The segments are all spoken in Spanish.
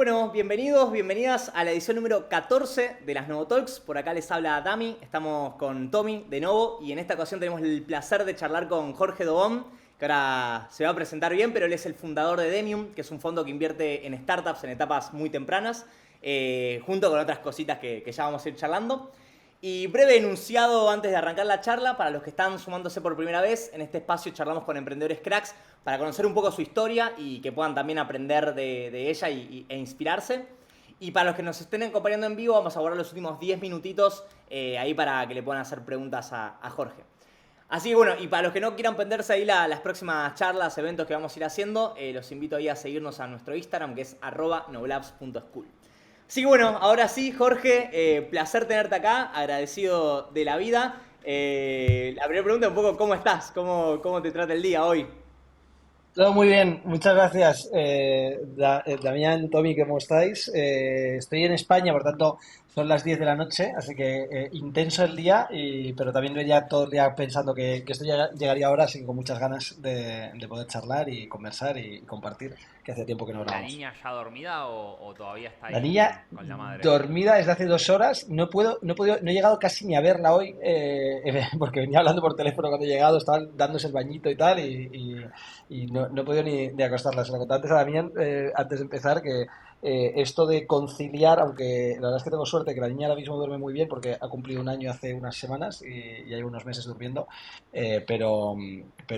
Bueno, bienvenidos, bienvenidas a la edición número 14 de las Novo Talks. Por acá les habla Dami, estamos con Tommy de Novo y en esta ocasión tenemos el placer de charlar con Jorge Dobón, que ahora se va a presentar bien, pero él es el fundador de Demium, que es un fondo que invierte en startups en etapas muy tempranas, junto con otras cositas que ya vamos a ir charlando. Y breve enunciado antes de arrancar la charla, para los que están sumándose por primera vez, en este espacio charlamos con emprendedores cracks para conocer un poco su historia y que puedan también aprender de ella e inspirarse. Y para los que nos estén acompañando en vivo, vamos a guardar los últimos 10 minutitos ahí para que le puedan hacer preguntas a Jorge. Así que bueno, y para los que no quieran perderse ahí las próximas charlas, eventos que vamos a ir haciendo, los invito ahí a seguirnos a nuestro Instagram, que es @novolabs.school. Así que bueno, ahora sí, Jorge, placer tenerte acá, agradecido de la vida. La primera pregunta es un poco, ¿cómo estás? ¿Cómo te trata el día hoy? Todo muy bien, muchas gracias, Damián, Tommy, ¿cómo estáis? Estoy en España, por tanto, son las 10 de la noche, así que intenso el día, pero también venía todo el día pensando que esto llegaría ahora, así que con muchas ganas de poder charlar y conversar y compartir, que hace tiempo que no ¿La grabamos. niña ya dormida o todavía está La ahí niña con la madre? dormida desde hace 2 horas. No he llegado casi ni a verla hoy, porque venía hablando por teléfono cuando he llegado, estaban dándose el bañito y tal, y no he podido ni acostarla. Se lo conté antes a Damián, antes de empezar, que esto de conciliar, aunque la verdad es que tengo suerte que la niña ahora mismo duerme muy bien porque ha cumplido un año hace unas semanas y hay unos meses durmiendo, pero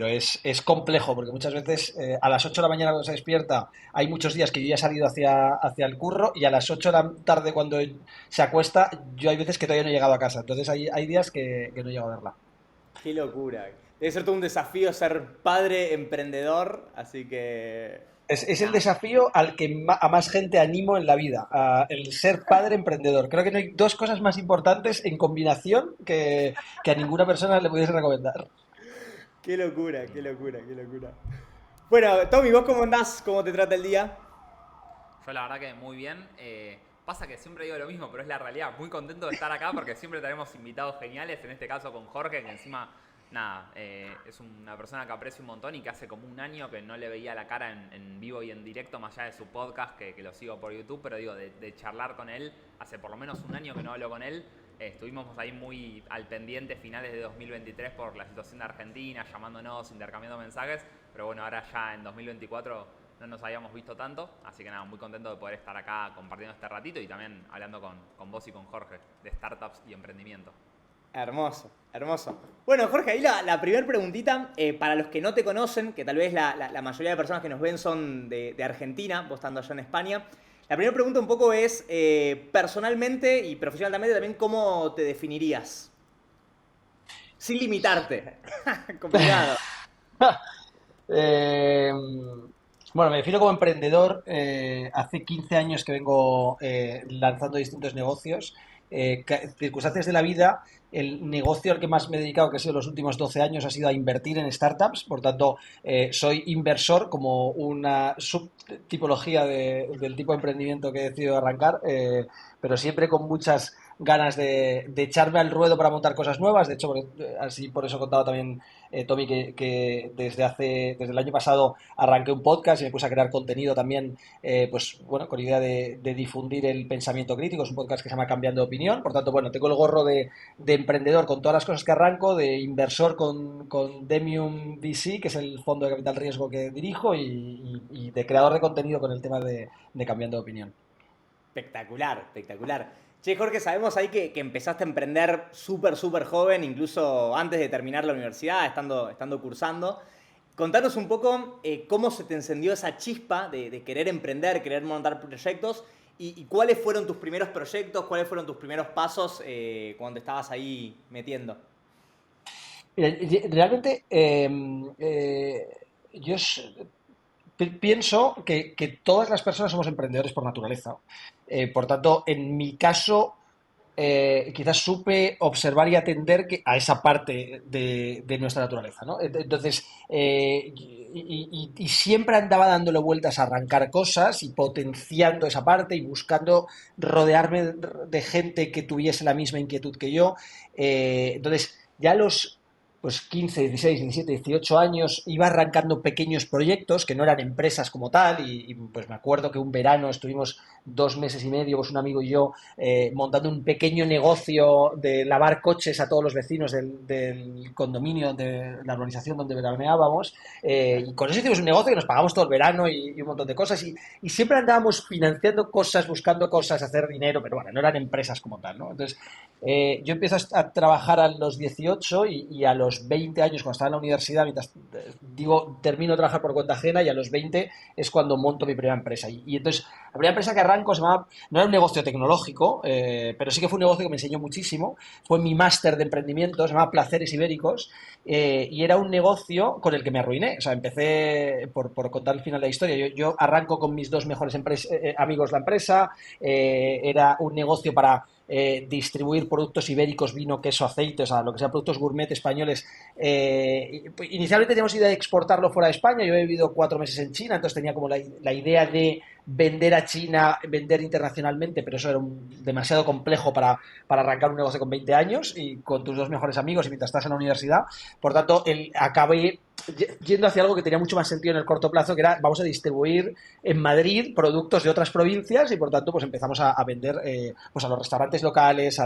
es complejo porque muchas veces a las 8 de la mañana cuando se despierta hay muchos días que yo ya he salido hacia el curro y a las 8 de la tarde cuando se acuesta, yo hay veces que todavía no he llegado a casa. Entonces hay días que no llego a verla. Qué locura. Debe ser todo un desafío ser padre emprendedor, así que Es el nada. desafío al que a más gente animo en la vida, el ser padre emprendedor. Creo que no hay dos cosas más importantes en combinación que a ninguna persona le pudiese recomendar. Qué locura, qué locura, qué locura. Bueno, Tommy, ¿vos cómo andás? ¿Cómo te trata el día? Yo la verdad que muy bien. Pasa que siempre digo lo mismo, pero es la realidad. Muy contento de estar acá porque siempre tenemos invitados geniales. En este caso con Jorge, que encima, nada, es una persona que aprecio un montón y que hace como un año que no le veía la cara en vivo y en directo, más allá de su podcast, que lo sigo por YouTube. Pero digo, de charlar con él, hace por lo menos un año que no hablo con él. Estuvimos ahí muy al pendiente finales de 2023 por la situación de Argentina, llamándonos, intercambiando mensajes. Pero bueno, ahora ya en 2024 no nos habíamos visto tanto, así que nada, muy contento de poder estar acá compartiendo este ratito y también hablando con vos y con Jorge de startups y emprendimiento. Hermoso, hermoso. Bueno, Jorge, ahí la primera preguntita, para los que no te conocen, que tal vez la mayoría de personas que nos ven son de Argentina, vos estando allá en España, la primera pregunta un poco es, personalmente y profesionalmente también, ¿cómo te definirías? Sin limitarte. Complicado. Eh, bueno, me defino como emprendedor. Hace 15 años que vengo lanzando distintos negocios. Circunstancias de la vida, el negocio al que más me he dedicado, que ha sido los últimos 12 años, ha sido a invertir en startups. Por tanto, soy inversor como una subtipología del tipo de emprendimiento que he decidido arrancar, pero siempre con muchas ganas de echarme al ruedo para montar cosas nuevas. De hecho, así por eso contaba también Tommy, que desde el año pasado arranqué un podcast y me puse a crear contenido también, pues bueno, con idea de difundir el pensamiento crítico. Es un podcast que se llama Cambiando de Opinión. Por tanto, bueno, tengo el gorro de emprendedor con todas las cosas que arranco, de inversor con Demium VC, que es el fondo de capital riesgo que dirijo, y de creador de contenido con el tema de Cambiando de Opinión. Espectacular, espectacular. Che, Jorge, sabemos ahí que empezaste a emprender súper, súper joven, incluso antes de terminar la universidad, estando cursando. Contanos un poco cómo se te encendió esa chispa de querer emprender, querer montar proyectos y cuáles fueron tus primeros proyectos, cuáles fueron tus primeros pasos cuando estabas ahí metiendo. Mira, realmente yo pienso que todas las personas somos emprendedores por naturaleza. Por tanto, en mi caso, quizás supe observar y atender a esa parte de nuestra naturaleza, ¿no? Entonces, y siempre andaba dándole vueltas a arrancar cosas y potenciando esa parte y buscando rodearme de gente que tuviese la misma inquietud que yo. Entonces, ya pues 15, 16, 17, 18 años, iba arrancando pequeños proyectos que no eran empresas como tal pues me acuerdo que un verano estuvimos 2 meses y medio, pues un amigo y yo, montando un pequeño negocio de lavar coches a todos los vecinos del condominio, de la urbanización donde veraneábamos, y con eso hicimos un negocio que nos pagamos todo el verano y un montón de cosas, y siempre andábamos financiando cosas, buscando cosas, hacer dinero, pero bueno, no eran empresas como tal, ¿no? Entonces, yo empiezo a trabajar a los 18 y a los 20 años, cuando estaba en la universidad, mientras termino de trabajar por cuenta ajena, y a los 20 es cuando monto mi primera empresa. Y entonces, la primera empresa que arranco no era un negocio tecnológico, pero sí que fue un negocio que me enseñó muchísimo. Fue mi máster de emprendimiento, se llama Placeres Ibéricos, y era un negocio con el que me arruiné. O sea, empecé, por contar el final de la historia, yo arranco con mis dos mejores amigos la empresa, era un negocio para distribuir productos ibéricos, vino, queso, aceite, o sea, lo que sea, productos gourmet españoles. Inicialmente teníamos idea de exportarlo fuera de España. Yo he vivido 4 meses en China, entonces tenía como la idea de vender a China, vender internacionalmente, pero eso era demasiado complejo para arrancar un negocio con 20 años y con tus dos mejores amigos y mientras estás en la universidad. Por tanto, acabé yendo hacia algo que tenía mucho más sentido en el corto plazo, que era: vamos a distribuir en Madrid productos de otras provincias, y por tanto pues empezamos a vender pues a los restaurantes locales,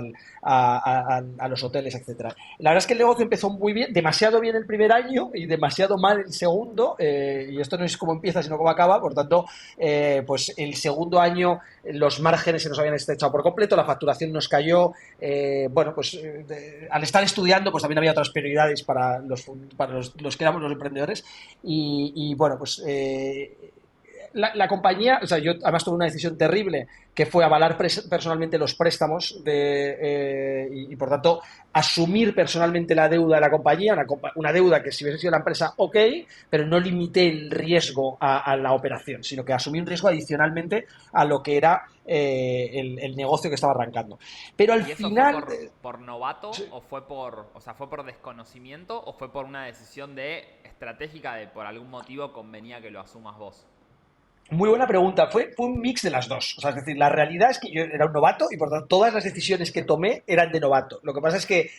a los hoteles, etcétera. La verdad es que el negocio empezó muy bien, demasiado bien el primer año y demasiado mal el segundo, y esto no es cómo empieza sino cómo acaba. Por tanto, pues el segundo año los márgenes se nos habían estrechado por completo, la facturación nos cayó. Bueno, pues al estar estudiando pues también había otras prioridades para los que éramos los emprendedores, y bueno, pues la compañía, o sea, yo además tuve una decisión terrible, que fue avalar personalmente los préstamos y por tanto asumir personalmente la deuda de la compañía, una deuda que si hubiese sido la empresa, ok, pero no limité el riesgo a la operación, sino que asumí un riesgo adicionalmente a lo que era el negocio que estaba arrancando. Pero al ¿Y eso final... fue por novato o fue por desconocimiento o fue por una decisión estratégica de por algún motivo convenía que lo asumas vos? Muy buena pregunta. Fue un mix de las dos. O sea, es decir, la realidad es que yo era un novato y por tanto todas las decisiones que tomé eran de novato. Lo que pasa es que,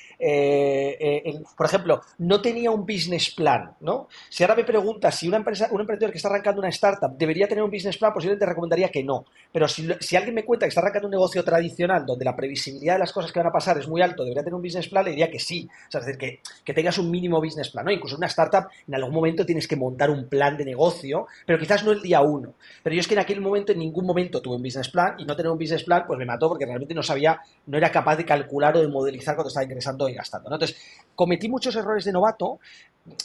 por ejemplo, no tenía un business plan, ¿no? Si ahora me preguntas si un emprendedor que está arrancando una startup debería tener un business plan, posiblemente recomendaría que no. Pero si alguien me cuenta que está arrancando un negocio tradicional donde la previsibilidad de las cosas que van a pasar es muy alto, debería tener un business plan, le diría que sí. O sea, es decir, que tengas un mínimo business plan, ¿no? Incluso en una startup en algún momento tienes que montar un plan de negocio, pero quizás no el día uno. Pero yo es que en aquel momento en ningún momento tuve un business plan, y no tener un business plan pues me mató, porque realmente no era capaz de calcular o de modelizar cuando estaba ingresando y gastando, ¿no? Entonces, cometí muchos errores de novato.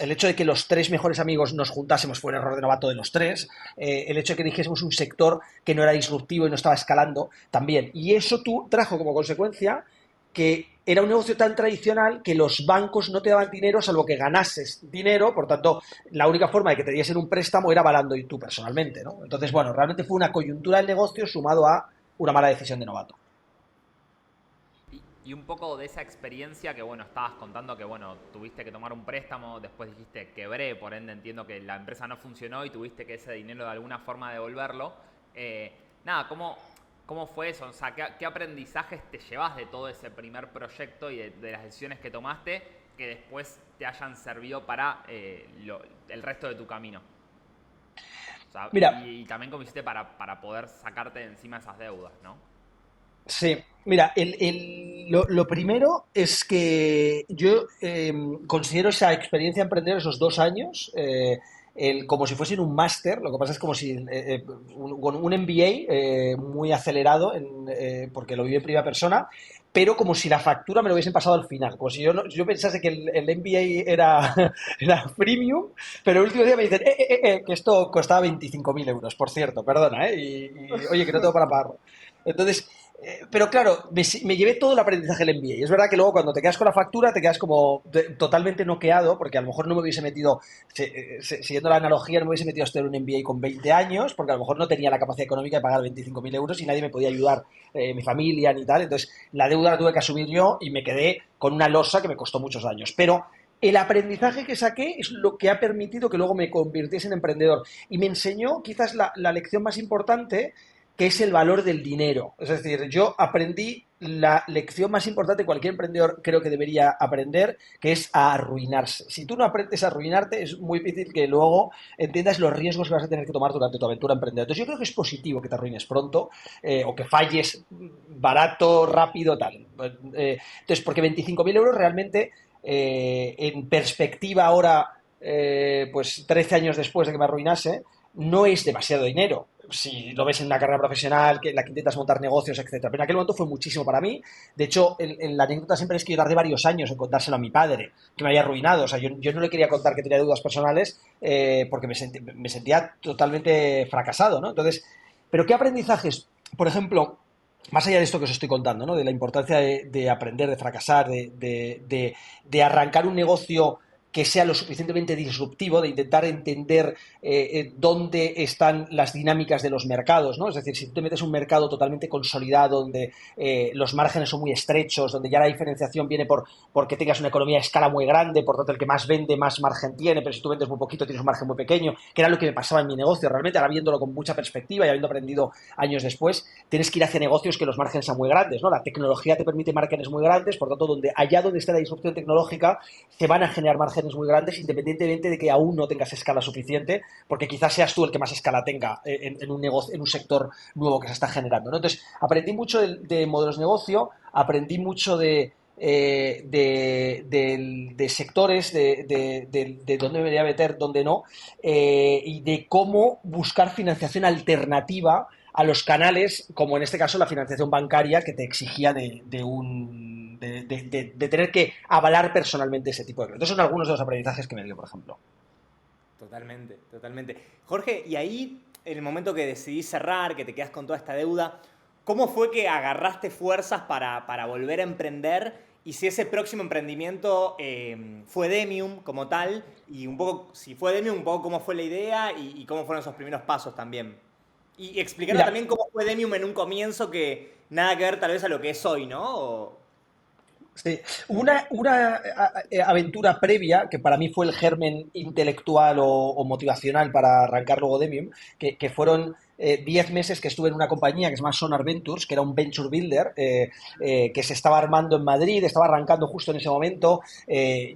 El hecho de que los tres mejores amigos nos juntásemos fue un error de novato de los tres. El hecho de que dijésemos un sector que no era disruptivo y no estaba escalando también. Y eso trajo como consecuencia que era un negocio tan tradicional que los bancos no te daban dinero salvo que ganases dinero. Por tanto, la única forma de que te diesen un préstamo era avalando y tú personalmente, ¿no? Entonces, bueno, realmente fue una coyuntura del negocio sumado a una mala decisión de novato. Y un poco de esa experiencia que, bueno, estabas contando que, bueno, tuviste que tomar un préstamo, después dijiste quebré, por ende entiendo que la empresa no funcionó y tuviste que ese dinero de alguna forma devolverlo. Nada, ¿cómo fue eso? O sea, ¿qué aprendizajes te llevas de todo ese primer proyecto y de las decisiones que tomaste que después te hayan servido para el resto de tu camino? O sea, Mira, y también cómo hiciste para poder sacarte de encima esas deudas, ¿no? sí, mira, lo primero es que yo considero esa experiencia emprendedora, esos 2 años, como si fuesen un máster. Lo que pasa es como si un MBA muy acelerado, porque lo viví en primera persona, pero como si la factura me lo hubiesen pasado al final, como si yo pensase que el MBA era freemium, pero el último día me dicen que esto costaba 25.000 euros, por cierto, perdona, y oye, que no tengo para pagarlo. Entonces, pero claro, me llevé todo el aprendizaje del MBA. Es verdad que luego cuando te quedas con la factura te quedas como totalmente noqueado, porque a lo mejor no me hubiese metido, siguiendo la analogía, no me hubiese metido a estudiar un MBA con 20 años, porque a lo mejor no tenía la capacidad económica de pagar 25.000 euros y nadie me podía ayudar, mi familia ni tal. Entonces la deuda la tuve que asumir yo y me quedé con una losa que me costó muchos años. Pero el aprendizaje que saqué es lo que ha permitido que luego me convirtiese en emprendedor. Y me enseñó quizás la lección más importante, que es el valor del dinero. Es decir, yo aprendí la lección más importante que cualquier emprendedor creo que debería aprender, que es a arruinarse. Si tú no aprendes a arruinarte, es muy difícil que luego entiendas los riesgos que vas a tener que tomar durante tu aventura emprendedora. Entonces yo creo que es positivo que te arruines pronto o que falles barato, rápido, tal. Entonces, porque 25.000 euros realmente, en perspectiva ahora, pues 13 años después de que me arruinase, no es demasiado dinero. Si lo ves en una carrera profesional, que la que intentas montar negocios, etcétera. Pero en aquel momento fue muchísimo para mí. De hecho, la anécdota siempre es que yo tardé varios años en contárselo a mi padre, que me había arruinado. O sea, yo no le quería contar que tenía deudas personales porque me sentía totalmente fracasado, ¿no? Entonces, ¿pero qué aprendizajes? Por ejemplo, más allá de esto que os estoy contando, ¿no? De la importancia de aprender, de fracasar, de arrancar un negocio que sea lo suficientemente disruptivo, de intentar entender dónde están las dinámicas de los mercados, ¿no? Es decir, si tú te metes en un mercado totalmente consolidado, donde los márgenes son muy estrechos, donde ya la diferenciación viene porque tengas una economía a escala muy grande, por tanto el que más vende más margen tiene, pero si tú vendes muy poquito tienes un margen muy pequeño, que era lo que me pasaba en mi negocio. Realmente, ahora viéndolo con mucha perspectiva y habiendo aprendido años después, tienes que ir hacia negocios que los márgenes sean muy grandes, ¿no? La tecnología te permite márgenes muy grandes, por tanto, allá donde esté la disrupción tecnológica, se van a generar márgenes muy grandes, independientemente de que aún no tengas escala suficiente, porque quizás seas tú el que más escala tenga en un negocio, en un sector nuevo que se está generando, ¿no? Entonces, aprendí mucho de modelos de negocio, aprendí mucho de sectores, de dónde me debería meter, dónde no, y de cómo buscar financiación alternativa a los canales, como en este caso la financiación bancaria, que te exigía de tener que avalar personalmente ese tipo de créditos. Esos son algunos de los aprendizajes que me dio, por ejemplo. Totalmente, totalmente. Jorge, y ahí, en el momento que decidís cerrar, que te quedas con toda esta deuda, ¿cómo fue que agarraste fuerzas para volver a emprender? Y si ese próximo emprendimiento fue Demium como tal, y un poco, si fue Demium, un poco cómo fue la idea y cómo fueron esos primeros pasos también. Y explicar también cómo fue Demium en un comienzo que nada que ver tal vez a lo que es hoy, ¿no? Sí. Una aventura previa, que para mí fue el germen intelectual o motivacional para arrancar luego Demium, que fueron 10 meses que estuve en una compañía que se llama Sonar Ventures, que era un venture builder que se estaba armando en Madrid, estaba arrancando justo en ese momento.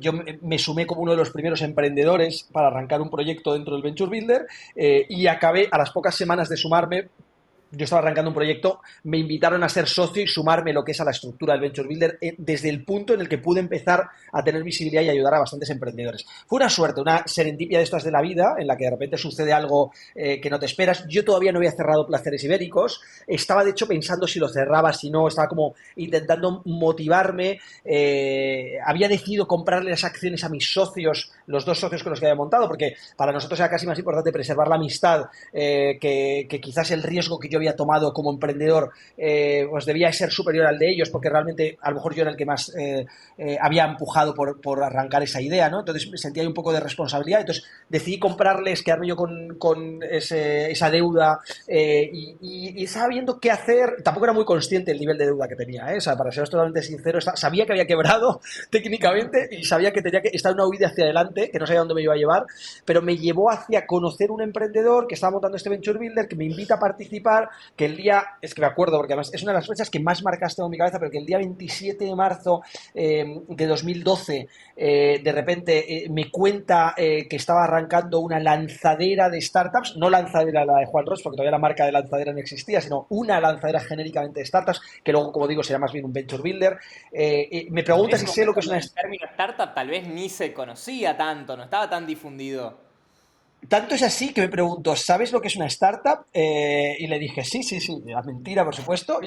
Yo me sumé como uno de los primeros emprendedores para arrancar un proyecto dentro del venture builder y acabé, a las pocas semanas de sumarme, yo estaba arrancando un proyecto, me invitaron a ser socio y sumarme lo que es a la estructura del Venture Builder desde el punto en el que pude empezar a tener visibilidad y ayudar a bastantes emprendedores. Fue una suerte, una serendipia de estas de la vida, en la que de repente sucede algo que no te esperas. Yo todavía no había cerrado Placeres Ibéricos, estaba de hecho pensando si lo cerraba, si no, estaba como intentando motivarme. Había decidido comprarle las acciones a mis socios, los dos socios con los que había montado, porque para nosotros era casi más importante preservar la amistad que quizás el riesgo que yo había tomado como emprendedor pues debía ser superior al de ellos, porque realmente a lo mejor yo era el que más había empujado por arrancar esa idea, ¿no? Entonces me sentía un poco de responsabilidad, entonces decidí comprarles, quedarme yo con esa deuda y estaba viendo qué hacer. Tampoco era muy consciente del nivel de deuda que tenía, o sea, para ser totalmente sincero, sabía que había quebrado técnicamente y sabía que tenía que estar en una huida hacia adelante, que no sabía dónde me iba a llevar, pero me llevó hacia conocer un emprendedor que estaba montando este Venture Builder, que me invita a participar, que el día, es que me acuerdo, porque además es una de las fechas que más marcas tengo en mi cabeza, pero que el día 27 de marzo de 2012, de repente me cuenta que estaba arrancando una lanzadera de startups, no lanzadera la de Juan Ross, porque todavía la marca de lanzadera no existía, sino una lanzadera genéricamente de startups, que luego, como digo, será más bien un venture builder. Me pregunta si sé lo que es una... El término startup tal vez ni se conocía tanto, no estaba tan difundido. Tanto es así que me pregunto, ¿sabes lo que es una startup? Y le dije, sí, la mentira, por supuesto.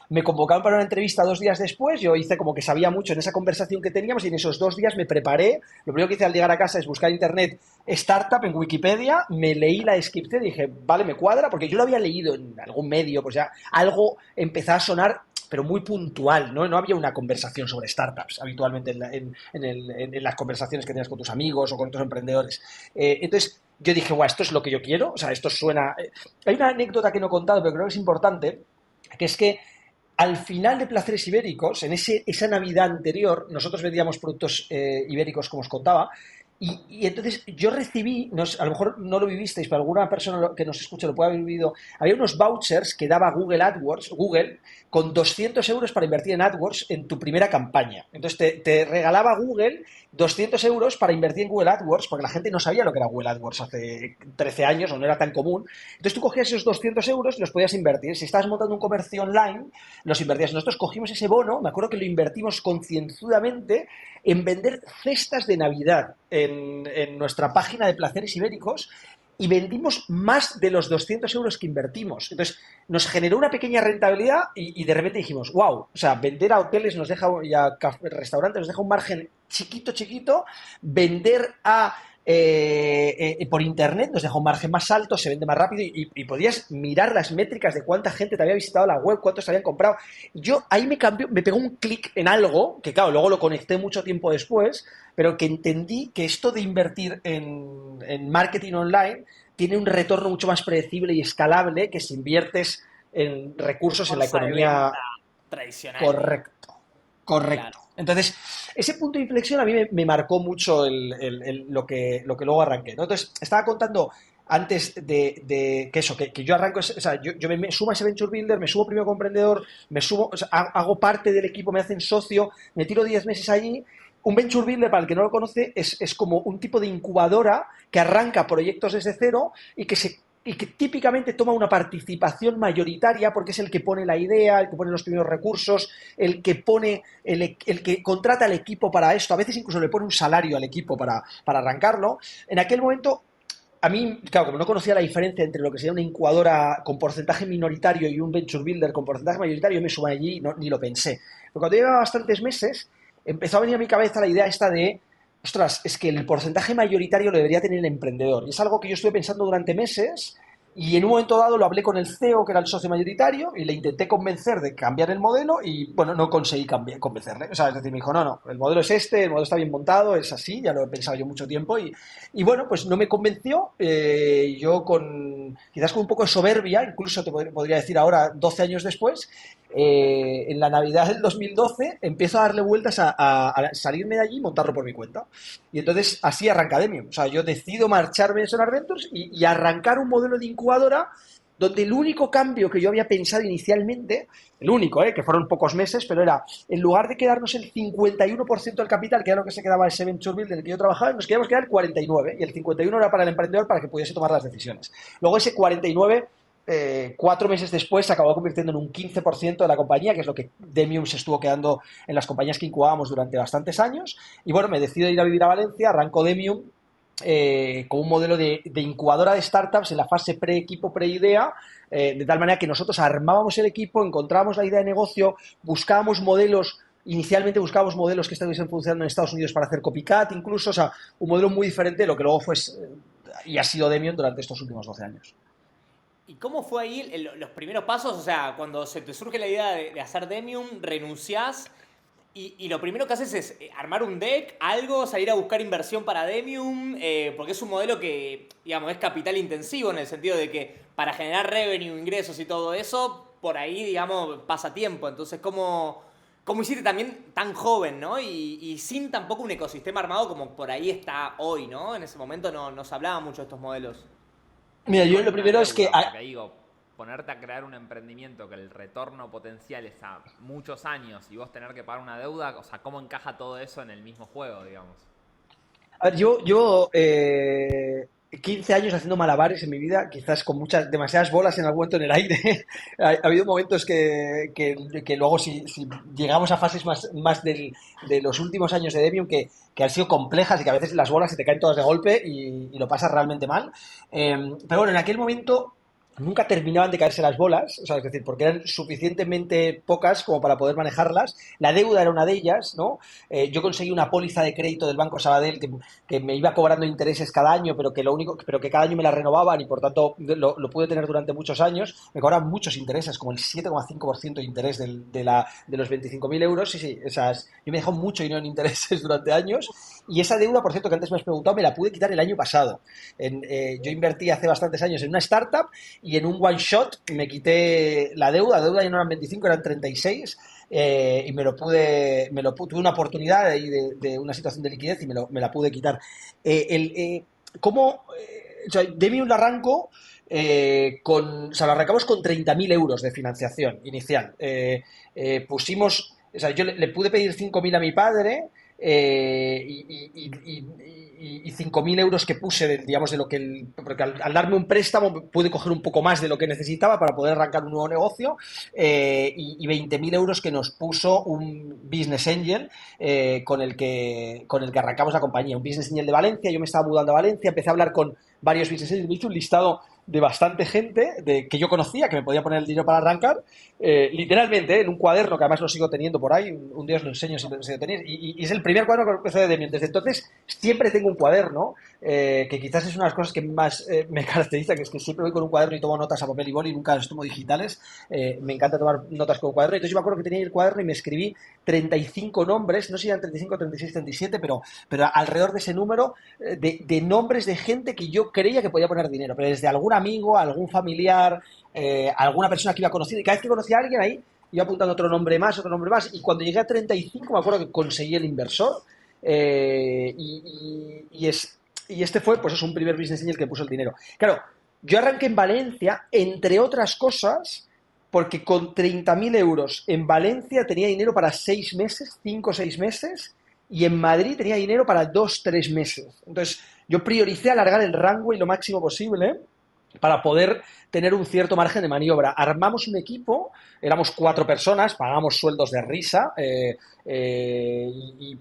Me convocaron para una entrevista 2 días después, yo hice como que sabía mucho en esa conversación que teníamos y en esos 2 días me preparé. Lo primero que hice al llegar a casa es buscar en internet startup en Wikipedia, me leí la descripción y dije, vale, me cuadra, porque yo lo había leído en algún medio, pues ya algo empezaba a sonar, pero muy puntual, ¿no? No había una conversación sobre startups habitualmente en las conversaciones que tenías con tus amigos o con otros emprendedores. Entonces yo dije, guau, esto es lo que yo quiero, o sea, esto suena... Hay una anécdota que no he contado, pero creo que es importante, que es que al final de Placeres Ibéricos, en esa Navidad anterior, nosotros vendíamos productos ibéricos, como os contaba, Y entonces yo recibí, a lo mejor no lo vivisteis, pero alguna persona que nos escuche lo puede haber vivido, había unos vouchers que daba Google AdWords, Google, con 200 euros para invertir en AdWords en tu primera campaña. Entonces te regalaba Google 200 euros para invertir en Google AdWords, porque la gente no sabía lo que era Google AdWords hace 13 años o no era tan común. Entonces tú cogías esos 200 euros y los podías invertir. Si estabas montando un comercio online, los invertías. Nosotros cogimos ese bono, me acuerdo que lo invertimos concienzudamente en vender cestas de Navidad en nuestra página de Placeres Ibéricos y vendimos más de los 200 euros que invertimos. Entonces, nos generó una pequeña rentabilidad y de repente dijimos, wow, o sea, vender a hoteles nos deja, y a restaurantes nos deja un margen chiquito, chiquito, vender a por internet nos deja un margen más alto, se vende más rápido y podías mirar las métricas de cuánta gente te había visitado la web, cuántos te habían comprado. Yo ahí me pegó un clic en algo, que claro, luego lo conecté mucho tiempo después, pero que entendí que esto de invertir en marketing online tiene un retorno mucho más predecible y escalable que si inviertes en recursos en la Fuerza de economía. venta tradicional. Correcto, correcto. Claro. Entonces, ese punto de inflexión a mí me marcó mucho lo que luego arranqué, ¿no? Entonces, estaba contando antes de que eso, que yo arranco, o sea, yo me sumo a ese Venture Builder, me sumo primero como emprendedor, me sumo, o sea, hago parte del equipo, me hacen socio, me tiro 10 meses allí. Un Venture Builder, para el que no lo conoce, es como un tipo de incubadora que arranca proyectos desde cero y que típicamente toma una participación mayoritaria porque es el que pone la idea, el que pone los primeros recursos, el que pone el que contrata al equipo para esto, a veces incluso le pone un salario al equipo para arrancarlo. En aquel momento, a mí, claro, como no conocía la diferencia entre lo que sería una incubadora con porcentaje minoritario y un venture builder con porcentaje mayoritario, me sumé allí y ni lo pensé. Pero cuando llevaba bastantes meses, empezó a venir a mi cabeza la idea esta de ostras, es que el porcentaje mayoritario lo debería tener el emprendedor. Y es algo que yo estuve pensando durante meses y en un momento dado lo hablé con el CEO, que era el socio mayoritario, y le intenté convencer de cambiar el modelo y, bueno, no conseguí convencerle. O sea, es decir, me dijo, no, el modelo es este, el modelo está bien montado, es así, ya lo he pensado yo mucho tiempo y bueno, pues no me convenció. Yo quizás con un poco de soberbia, incluso te podría decir ahora, 12 años después, en la Navidad del 2012 empiezo a darle vueltas a salirme de allí y montarlo por mi cuenta. Y entonces así arranca Demium. O sea, yo decido marcharme de Sonar Ventures y arrancar un modelo de incubadora donde el único cambio que yo había pensado inicialmente, el único, que fueron pocos meses, pero era, en lugar de quedarnos el 51% del capital, que era lo que se quedaba ese Venture Build en el que yo trabajaba, nos queríamos quedar el 49%, y el 51% era para el emprendedor para que pudiese tomar las decisiones. Luego ese 49%, 4 meses después se acabó convirtiendo en un 15% de la compañía, que es lo que Demium se estuvo quedando en las compañías que incubábamos durante bastantes años. Y bueno, me decido ir a vivir a Valencia, arranco Demium con un modelo de incubadora de startups en la fase pre-equipo, pre-idea, de tal manera que nosotros armábamos el equipo, encontrábamos la idea de negocio, inicialmente buscábamos modelos que estuviesen funcionando en Estados Unidos para hacer copycat incluso, o sea, un modelo muy diferente de lo que luego fue y ha sido Demium durante estos últimos 12 años. ¿Y cómo fue ahí los primeros pasos? O sea, cuando se te surge la idea de hacer Demium, renunciás y lo primero que haces es armar un deck, algo, salir a buscar inversión para Demium, porque es un modelo que, digamos, es capital intensivo en el sentido de que para generar revenue, ingresos y todo eso, por ahí, digamos, pasa tiempo. Entonces, ¿cómo hiciste también tan joven, ¿no? Y sin tampoco un ecosistema armado como por ahí está hoy, ¿no? En ese momento no se hablaba mucho de estos modelos. Mira, yo Con lo una primero es que... deuda, porque digo, ponerte a crear un emprendimiento que el retorno potencial es a muchos años y vos tener que pagar una deuda, o sea, ¿cómo encaja todo eso en el mismo juego, digamos? A ver, yo 15 años haciendo malabares en mi vida, quizás con demasiadas bolas en algún momento en el aire. Ha habido momentos que luego si llegamos a fases más de los últimos años de Debian que han sido complejas y que a veces las bolas se te caen todas de golpe y lo pasas realmente mal. Pero bueno, en aquel momento nunca terminaban de caerse las bolas, o sea, es decir, porque eran suficientemente pocas como para poder manejarlas. La deuda era una de ellas, ¿no? Yo conseguí una póliza de crédito del Banco Sabadell que me iba cobrando intereses cada año, pero que cada año me la renovaban y por tanto lo pude tener durante muchos años. Me cobraban muchos intereses, como el 7,5% de interés de los 25.000 euros. Sí, yo me he dejado mucho dinero en intereses durante años y esa deuda, por cierto, que antes me has preguntado, me la pude quitar el año pasado. Yo invertí hace bastantes años en una startup y en un one shot me quité la deuda ya no eran 25, eran 36. Y tuve una oportunidad ahí de una situación de liquidez y me la pude quitar. ¿Cómo? O sea, Demium lo arranco o sea, lo arrancamos con 30.000 euros de financiación inicial. Pusimos, o sea, yo le pude pedir 5.000 a mi padre y 5.000 euros que puse, digamos, de lo que porque al darme un préstamo pude coger un poco más de lo que necesitaba para poder arrancar un nuevo negocio, y 20.000 euros que nos puso un Business Angel con el que arrancamos la compañía, un Business Angel de Valencia. Yo me estaba mudando a Valencia, empecé a hablar con varios Business Angels, me hice un listado de bastante gente que yo conocía, que me podía poner el dinero para arrancar, literalmente, en un cuaderno, que además lo sigo teniendo por ahí, un día os lo enseño si lo tenéis, y es el primer cuaderno que empecé de Demium. Desde entonces siempre tengo un cuaderno, que quizás es una de las cosas que más me caracteriza, que es que siempre voy con un cuaderno y tomo notas a papel y boli, nunca las tomo digitales. Me encanta tomar notas con un cuaderno. Entonces yo me acuerdo que tenía el cuaderno y me escribí 35 nombres, no sé si eran 35, 36, 37, pero alrededor de ese número, de nombres de gente que yo creía que podía poner dinero, pero desde algún amigo, algún familiar, alguna persona que iba conocido, y cada vez que conocía a alguien ahí iba apuntando otro nombre más, y cuando llegué a 35 me acuerdo que conseguí el inversor, y este fue, pues es un primer business angel que puso el dinero. Claro, yo arranqué en Valencia, entre otras cosas, porque con 30.000 euros en Valencia tenía dinero para 6 meses, 5 o 6 meses, y en Madrid tenía dinero para 2 3 meses. Entonces, yo prioricé alargar el runway lo máximo posible para poder tener un cierto margen de maniobra. Armamos un equipo, éramos 4 personas, pagamos sueldos de risa,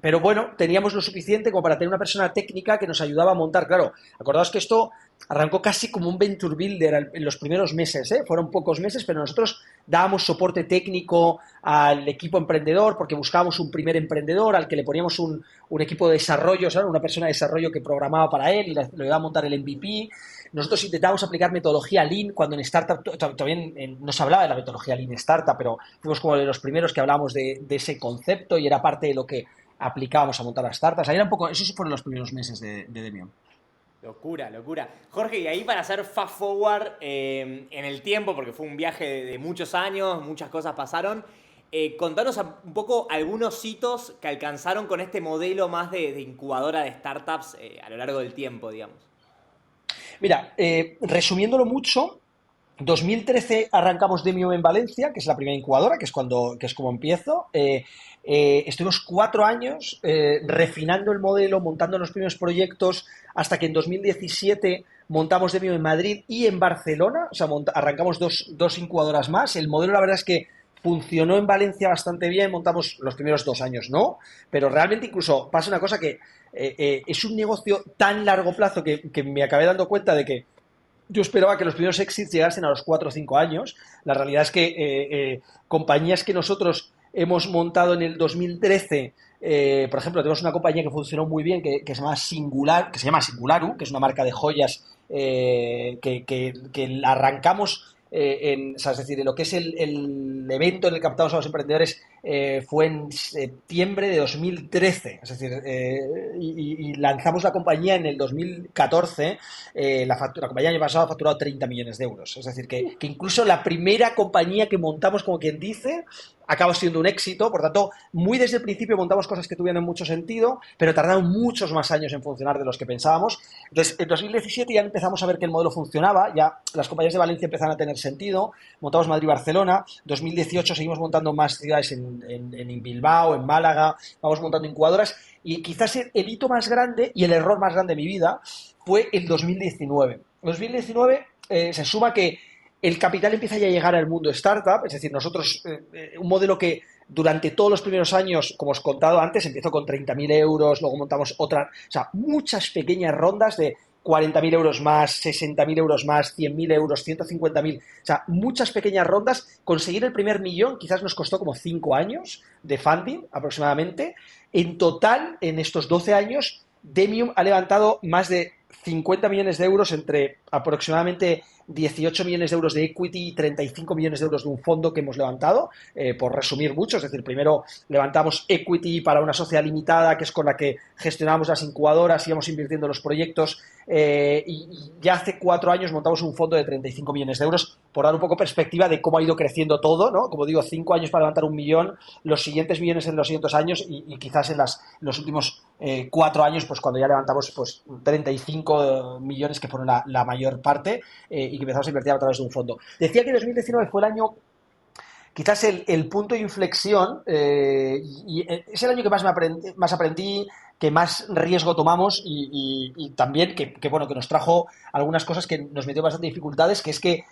pero bueno, teníamos lo suficiente como para tener una persona técnica que nos ayudaba a montar. Claro, acordaos que esto arrancó casi como un venture builder en los primeros meses, fueron pocos meses, pero nosotros dábamos soporte técnico al equipo emprendedor porque buscábamos un primer emprendedor al que le poníamos un equipo de desarrollo, ¿sabes? Una persona de desarrollo que programaba para él y le ayudaba a montar el MVP. Nosotros intentábamos aplicar metodología Lean cuando en Startup también no se hablaba de la metodología Lean Startup, pero fuimos como de los primeros que hablábamos de ese concepto y era parte de lo que aplicábamos a montar las startups. Ahí era un poco, esos fueron los primeros meses de Demium. Locura, locura. Jorge, y ahí para hacer fast forward en el tiempo, porque fue un viaje de muchos años, muchas cosas pasaron, contanos un poco algunos hitos que alcanzaron con este modelo más de incubadora de startups a lo largo del tiempo, digamos. Mira, resumiéndolo mucho, 2013 arrancamos Demium en Valencia, que es la primera incubadora, que es como empiezo. Estuvimos 4 años refinando el modelo, montando los primeros proyectos, hasta que en 2017 montamos Demium en Madrid y en Barcelona. O sea, arrancamos dos incubadoras más. El modelo, la verdad es que funcionó en Valencia bastante bien, montamos los primeros 2 años, ¿no? Pero realmente incluso pasa una cosa que es un negocio tan largo plazo que me acabé dando cuenta de que yo esperaba que los primeros exits llegasen a los 4 o 5 años. La realidad es que compañías que nosotros hemos montado en el 2013, por ejemplo, tenemos una compañía que funcionó muy bien que se llama Singularu, que es una marca de joyas que la arrancamos o sea, es decir, lo que es el evento en el que captamos a los emprendedores fue en septiembre de 2013, es decir, y lanzamos la compañía en el 2014. La compañía el año pasado ha facturado 30 millones de euros, es decir, que incluso la primera compañía que montamos, como quien dice, acaba siendo un éxito. Por tanto, muy desde el principio montamos cosas que tuvieron mucho sentido, pero tardaron muchos más años en funcionar de los que pensábamos. Entonces, en 2017 ya empezamos a ver que el modelo funcionaba, ya las compañías de Valencia empezaron a tener sentido, montamos Madrid y Barcelona. 2018 seguimos montando más ciudades en Bilbao, en Málaga, vamos montando incubadoras, y quizás el hito más grande y el error más grande de mi vida fue el 2019. En 2019 se suma que el capital empieza ya a llegar al mundo startup, es decir, nosotros, un modelo que durante todos los primeros años, como os he contado antes, empezó con 30.000 euros, luego montamos otra, o sea, muchas pequeñas rondas de 40.000 euros más, 60.000 euros más, 100.000 euros, 150.000, o sea, muchas pequeñas rondas. Conseguir el primer millón quizás nos costó como 5 años de funding aproximadamente. En total, en estos 12 años, Demium ha levantado más de 50 millones de euros entre aproximadamente 18 millones de euros de equity y 35 millones de euros de un fondo que hemos levantado, por resumir mucho. Es decir, primero levantamos equity para una sociedad limitada, que es con la que gestionamos las incubadoras, íbamos invirtiendo en los proyectos, y ya hace 4 años montamos un fondo de 35 millones de euros, por dar un poco perspectiva de cómo ha ido creciendo todo, ¿no? Como digo, 5 años para levantar 1 millón, los siguientes millones en los siguientes años y quizás en los últimos 4 años, pues cuando ya levantamos pues 35 millones, que fueron la mayor parte, y que empezamos a invertir a través de un fondo. Decía que 2019 fue el año, quizás el punto de inflexión, y es el año que más aprendí, que más riesgo tomamos y también que, bueno, que nos trajo algunas cosas que nos metió bastante dificultades, que es que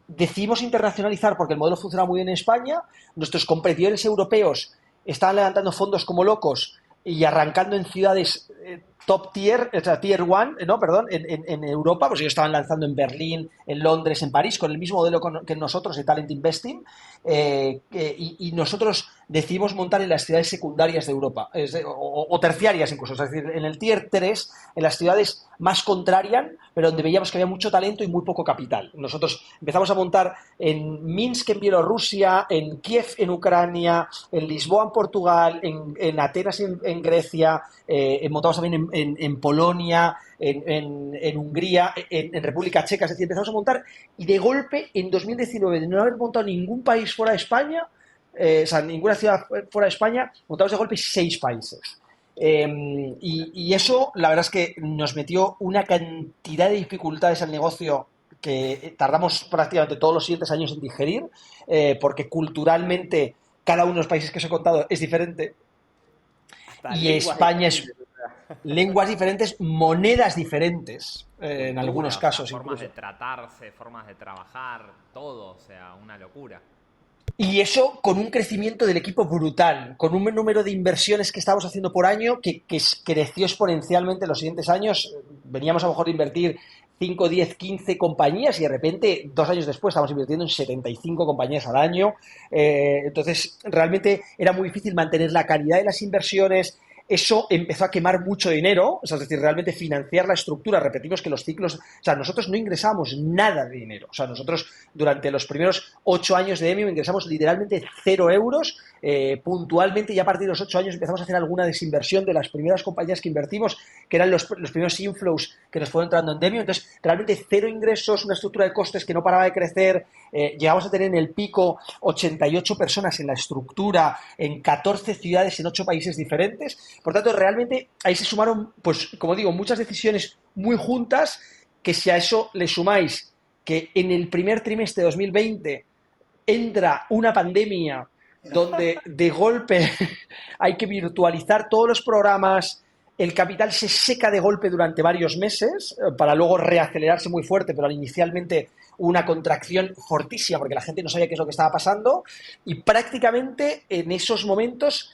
decidimos internacionalizar porque el modelo funcionaba muy bien en España, nuestros competidores europeos estaban levantando fondos como locos y arrancando en ciudades top tier, o sea, tier one, no, perdón, en Europa, pues ellos estaban lanzando en Berlín, en Londres, en París, con el mismo modelo que nosotros de Talent Investing, y nosotros decidimos montar en las ciudades secundarias de Europa, o terciarias incluso, es decir, en el tier 3, en las ciudades más contrarian, pero donde veíamos que había mucho talento y muy poco capital. Nosotros empezamos a montar en Minsk, en Bielorrusia, en Kiev, en Ucrania, en Lisboa, en Portugal, en Atenas, en Grecia, montamos también en Polonia, en Hungría, en República Checa. Es decir, empezamos a montar y de golpe en 2019, de no haber montado ningún país fuera de España, o sea, ninguna ciudad fuera de España, montamos de golpe 6 países. Y eso, la verdad es que nos metió una cantidad de dificultades al negocio que tardamos prácticamente todos los siguientes años en digerir, porque culturalmente cada uno de los países que os he contado es diferente Hasta y lenguas España es diferentes, o sea. lenguas diferentes, monedas diferentes, en Cultura, algunos o sea, casos formas de incluso. tratarse, formas de trabajar, todo, o sea, una locura. Y eso con un crecimiento del equipo brutal, con un número de inversiones que estábamos haciendo por año que creció exponencialmente en los siguientes años. Veníamos a lo mejor de invertir 5, 10, 15 compañías y de repente, 2 años después, estamos invirtiendo en 75 compañías al año. Entonces, realmente era muy difícil mantener la calidad de las inversiones. Eso empezó a quemar mucho dinero, o sea, es decir, realmente financiar la estructura. Repetimos que los ciclos, o sea, nosotros no ingresamos nada de dinero. O sea, nosotros durante los primeros 8 años de Emio ingresamos literalmente 0 euros. Puntualmente, y a partir de los 8 años empezamos a hacer alguna desinversión de las primeras compañías que invertimos, que eran los primeros inflows que nos fueron entrando en Demio. Entonces, realmente 0 ingresos, una estructura de costes que no paraba de crecer. Llegamos a tener en el pico 88 personas en la estructura, en 14 ciudades, en 8 países diferentes. Por tanto, realmente ahí se sumaron, pues, como digo, muchas decisiones muy juntas, que si a eso le sumáis que en el primer trimestre de 2020 entra una pandemia donde de golpe hay que virtualizar todos los programas, el capital se seca de golpe durante varios meses, para luego reacelerarse muy fuerte, pero inicialmente una contracción fortísima porque la gente no sabía qué es lo que estaba pasando, y prácticamente en esos momentos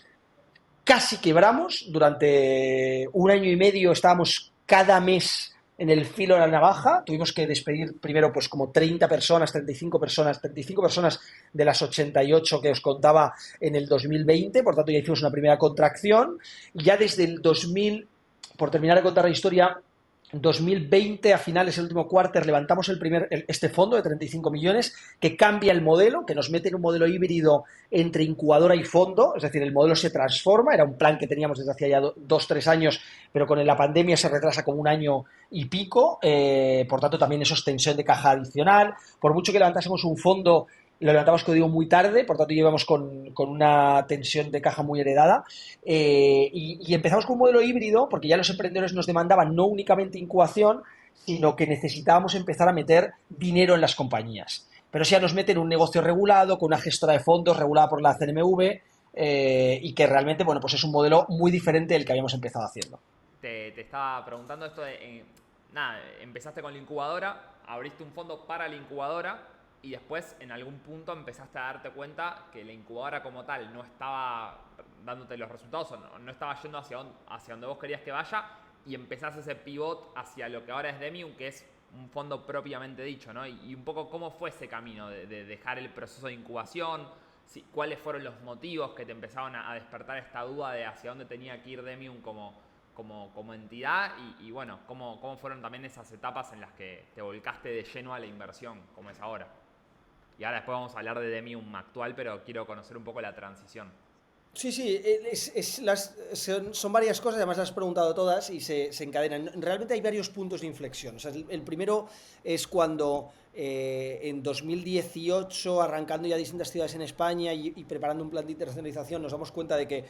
casi quebramos. Durante 1 año y medio estábamos cada mes en el filo de la navaja. Tuvimos que despedir primero pues como 30 personas, 35 personas de las 88 que os contaba en el 2020. Por tanto, ya hicimos una primera contracción. Y ya desde el 2000, por terminar de contar la historia, 2020, a finales del último quarter, levantamos este fondo de 35 millones que cambia el modelo, que nos mete en un modelo híbrido entre incubadora y fondo. Es decir, el modelo se transforma. Era un plan que teníamos desde hacía ya 2, 3 años, pero con la pandemia se retrasa como 1 año y pico. Por tanto, también eso es tensión de caja adicional. Por mucho que levantásemos un fondo, lo levantamos, como digo, muy tarde, por tanto llevamos con una tensión de caja muy heredada. Y empezamos con un modelo híbrido porque ya los emprendedores nos demandaban no únicamente incubación, sino que necesitábamos empezar a meter dinero en las compañías. Pero si ya nos meten un negocio regulado, con una gestora de fondos regulada por la CNMV, y que realmente, bueno, pues es un modelo muy diferente del que habíamos empezado haciendo. Te estaba preguntando esto de, nada, empezaste con la incubadora, abriste un fondo para la incubadora y después en algún punto empezaste a darte cuenta que la incubadora como tal no estaba dándote los resultados o no estaba yendo hacia donde vos querías que vaya, y empezaste ese pivot hacia lo que ahora es Demium, que es un fondo propiamente dicho, ¿no? Y un poco cómo fue ese camino de dejar el proceso de incubación, cuáles fueron los motivos que te empezaron a despertar esta duda de hacia dónde tenía que ir Demium como como entidad y bueno, cómo fueron también esas etapas en las que te volcaste de lleno a la inversión, como es ahora. Y ahora después vamos a hablar de Demium actual, pero quiero conocer un poco la transición. Sí, sí, son varias cosas, además las has preguntado todas y se encadenan. Realmente hay varios puntos de inflexión. O sea, el primero es cuando en 2018, arrancando ya distintas ciudades en España y preparando un plan de internacionalización, nos damos cuenta de que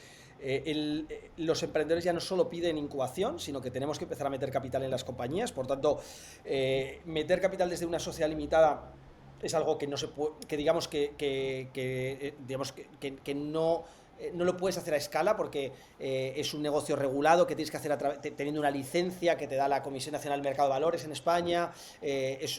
los emprendedores ya no solo piden incubación, sino que tenemos que empezar a meter capital en las compañías. Por tanto, meter capital desde una sociedad limitada es algo que no se puede, que digamos digamos que no lo puedes hacer a escala porque es un negocio regulado que tienes que hacer teniendo una licencia que te da la Comisión Nacional del Mercado de Valores en España. El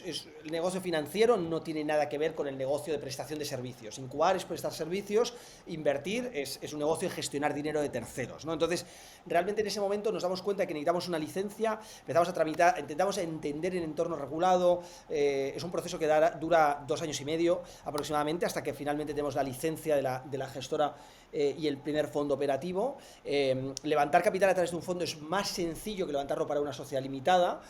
negocio financiero no tiene nada que ver con el negocio de prestación de servicios. Incubar es prestar servicios, invertir es un negocio de gestionar dinero de terceros, ¿no? Entonces, realmente en ese momento nos damos cuenta que necesitamos una licencia, empezamos a tramitar, intentamos entender el entorno regulado. Es un proceso que dura 2 años y medio aproximadamente hasta que finalmente tenemos la licencia de la gestora y el primer fondo operativo. Levantar capital a través de un fondo es más sencillo que levantarlo para una sociedad limitada,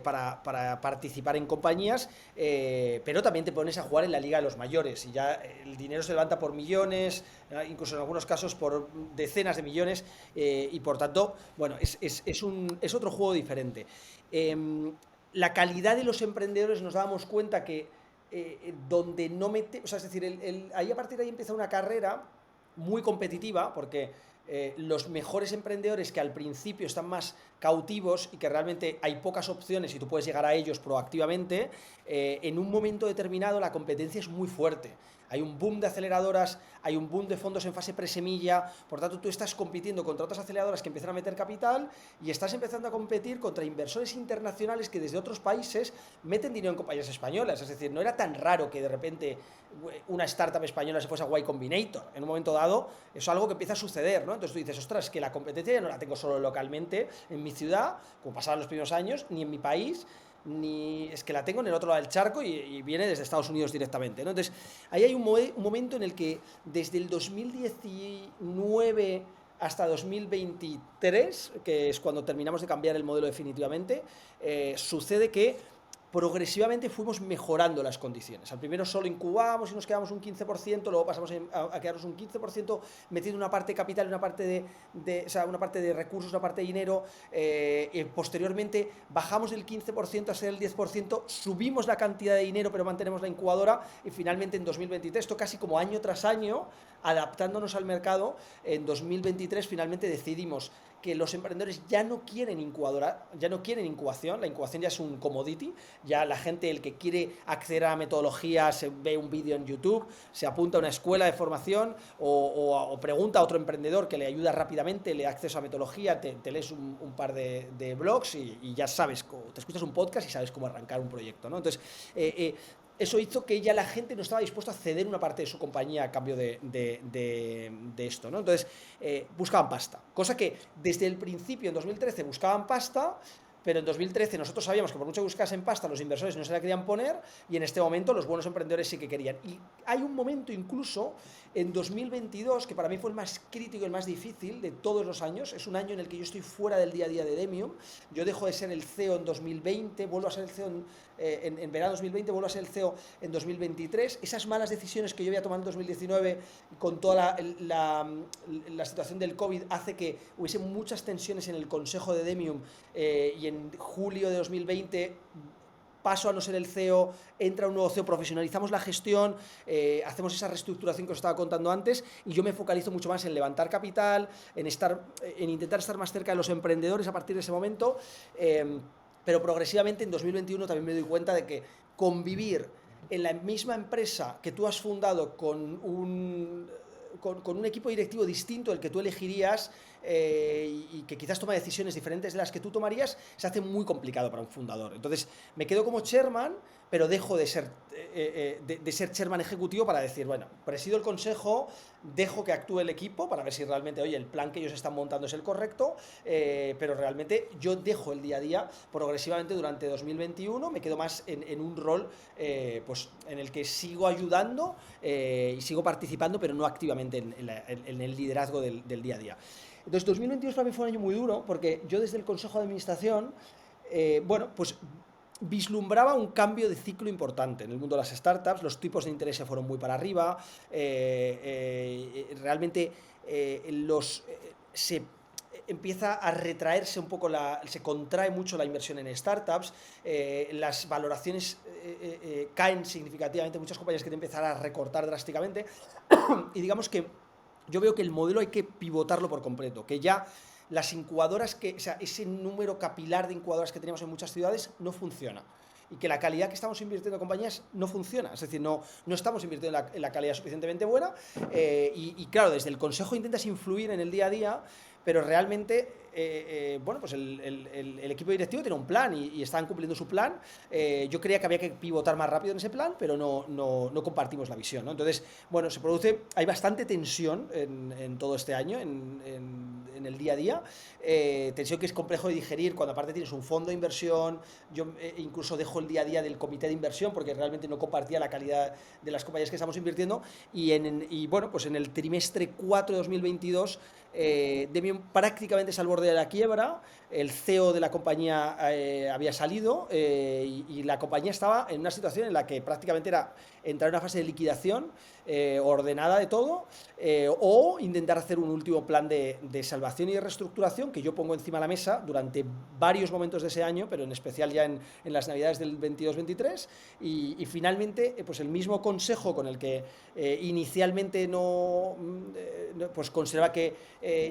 para participar en compañías, pero también te pones a jugar en la liga de los mayores y ya el dinero se levanta por millones, incluso en algunos casos por decenas de millones, y por tanto, bueno, es otro juego diferente. La calidad de los emprendedores nos dábamos cuenta que donde no mete, o sea, es decir, ahí a partir de ahí empieza una carrera muy competitiva porque los mejores emprendedores que al principio están más cautivos y que realmente hay pocas opciones y tú puedes llegar a ellos proactivamente, en un momento determinado la competencia es muy fuerte. Hay un boom de aceleradoras, hay un boom de fondos en fase presemilla, por tanto tú estás compitiendo contra otras aceleradoras que empiezan a meter capital y estás empezando a competir contra inversores internacionales que desde otros países meten dinero en compañías españolas. Es decir, no era tan raro que de repente una startup española se fuese a Y Combinator. En un momento dado, eso es algo que empieza a suceder, ¿no? Entonces tú dices, ostras, que la competencia ya no la tengo solo localmente en mi ciudad, como pasaba en los primeros años, ni en mi país, ni es que la tengo en el otro lado del charco y viene desde Estados Unidos directamente, ¿no? Entonces, ahí hay un momento en el que desde el 2019 hasta 2023, que es cuando terminamos de cambiar el modelo definitivamente, sucede que progresivamente fuimos mejorando las condiciones. Al primero solo incubábamos y nos quedamos un 15%, luego pasamos a quedarnos un 15% metiendo una parte de capital, una parte o sea, una parte de recursos, una parte de dinero. Posteriormente bajamos del 15% a ser el 10%, subimos la cantidad de dinero pero mantenemos la incubadora y finalmente en 2023, esto casi como año tras año, adaptándonos al mercado, en 2023 finalmente decidimos que los emprendedores ya no quieren incubadora, ya no quieren incubación, la incubación ya es un commodity, ya la gente, el que quiere acceder a la metodología, se ve un vídeo en YouTube, se apunta a una escuela de formación o pregunta a otro emprendedor que le ayuda rápidamente, le da acceso a metodología, te lees un par de blogs y ya sabes, te escuchas un podcast y sabes cómo arrancar un proyecto, ¿no? Entonces, eso hizo que ya la gente no estaba dispuesta a ceder una parte de su compañía a cambio de esto, ¿no? Entonces, buscaban pasta, cosa que desde el principio, en 2013, buscaban pasta, pero en 2013 nosotros sabíamos que por mucho que buscasen pasta, los inversores no se la querían poner, y en este momento los buenos emprendedores sí que querían. Y hay un momento incluso en 2022, que para mí fue el más crítico y el más difícil de todos los años. Es un año en el que yo estoy fuera del día a día de Demium. Yo dejo de ser el CEO en 2020, vuelvo a ser el CEO en verano 2020, vuelvo a ser el CEO en 2023. Esas malas decisiones que yo había tomado en 2019 con toda la situación del COVID hace que hubiese muchas tensiones en el consejo de Demium, y en julio de 2020 paso a no ser el CEO, entra un nuevo CEO, profesionalizamos la gestión, hacemos esa reestructuración que os estaba contando antes y yo me focalizo mucho más en levantar capital, en intentar estar más cerca de los emprendedores a partir de ese momento, pero progresivamente en 2021 también me doy cuenta de que convivir en la misma empresa que tú has fundado con un equipo directivo distinto del que tú elegirías, y que quizás toma decisiones diferentes de las que tú tomarías, se hace muy complicado para un fundador. Entonces me quedo como chairman, pero dejo de ser chairman ejecutivo para decir, bueno, presido el consejo, dejo que actúe el equipo para ver si realmente, oye, el plan que ellos están montando es el correcto, pero realmente yo dejo el día a día progresivamente durante 2021, me quedo más en un rol pues, en el que sigo ayudando y sigo participando, pero no activamente en el liderazgo del día a día. Entonces 2022 para mí fue un año muy duro porque yo desde el Consejo de Administración, bueno, pues vislumbraba un cambio de ciclo importante en el mundo de las startups, los tipos de interés se fueron muy para arriba, realmente se empieza a retraerse un poco, se contrae mucho la inversión en startups, las valoraciones caen significativamente, muchas compañías que empiezan a recortar drásticamente y digamos que yo veo que el modelo hay que pivotarlo por completo, que ya las incubadoras, o sea, ese número capilar de incubadoras que teníamos en muchas ciudades no funciona. Y que la calidad que estamos invirtiendo en compañías no funciona. Es decir, no estamos invirtiendo en la calidad suficientemente buena. Y claro, desde el consejo intentas influir en el día a día, pero realmente, bueno, pues el equipo directivo tiene un plan y están cumpliendo su plan. Yo creía que había que pivotar más rápido en ese plan, pero no compartimos la visión, ¿no? Entonces, bueno, hay bastante tensión en todo este año, en el día a día. Tensión que es complejo de digerir cuando aparte tienes un fondo de inversión. Yo incluso dejo el día a día del comité de inversión porque realmente no compartía la calidad de las compañías que estamos invirtiendo. Y bueno, pues en el trimestre 4 de 2022 Demium prácticamente es al borde de la quiebra, el CEO de la compañía había salido y la compañía estaba en una situación en la que prácticamente era entrar en una fase de liquidación ordenada de todo o intentar hacer un último plan de salvación y de reestructuración que yo pongo encima de la mesa durante varios momentos de ese año, pero en especial ya en las navidades del 22-23 y finalmente pues el mismo consejo con el que inicialmente pues consideraba que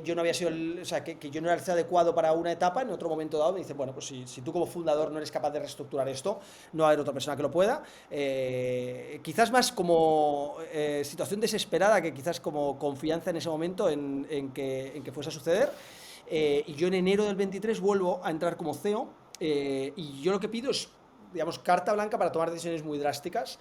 yo no había sido, o sea, que yo no era el CEO adecuado para una etapa, en otro momento dado me dice, bueno, pues si tú como fundador no eres capaz de reestructurar esto, no va a haber otra persona que lo pueda. Quizás más como situación desesperada que quizás como confianza en ese momento en que fuese a suceder. Y yo en enero del 23 vuelvo a entrar como CEO y yo lo que pido es, digamos, carta blanca para tomar decisiones muy drásticas,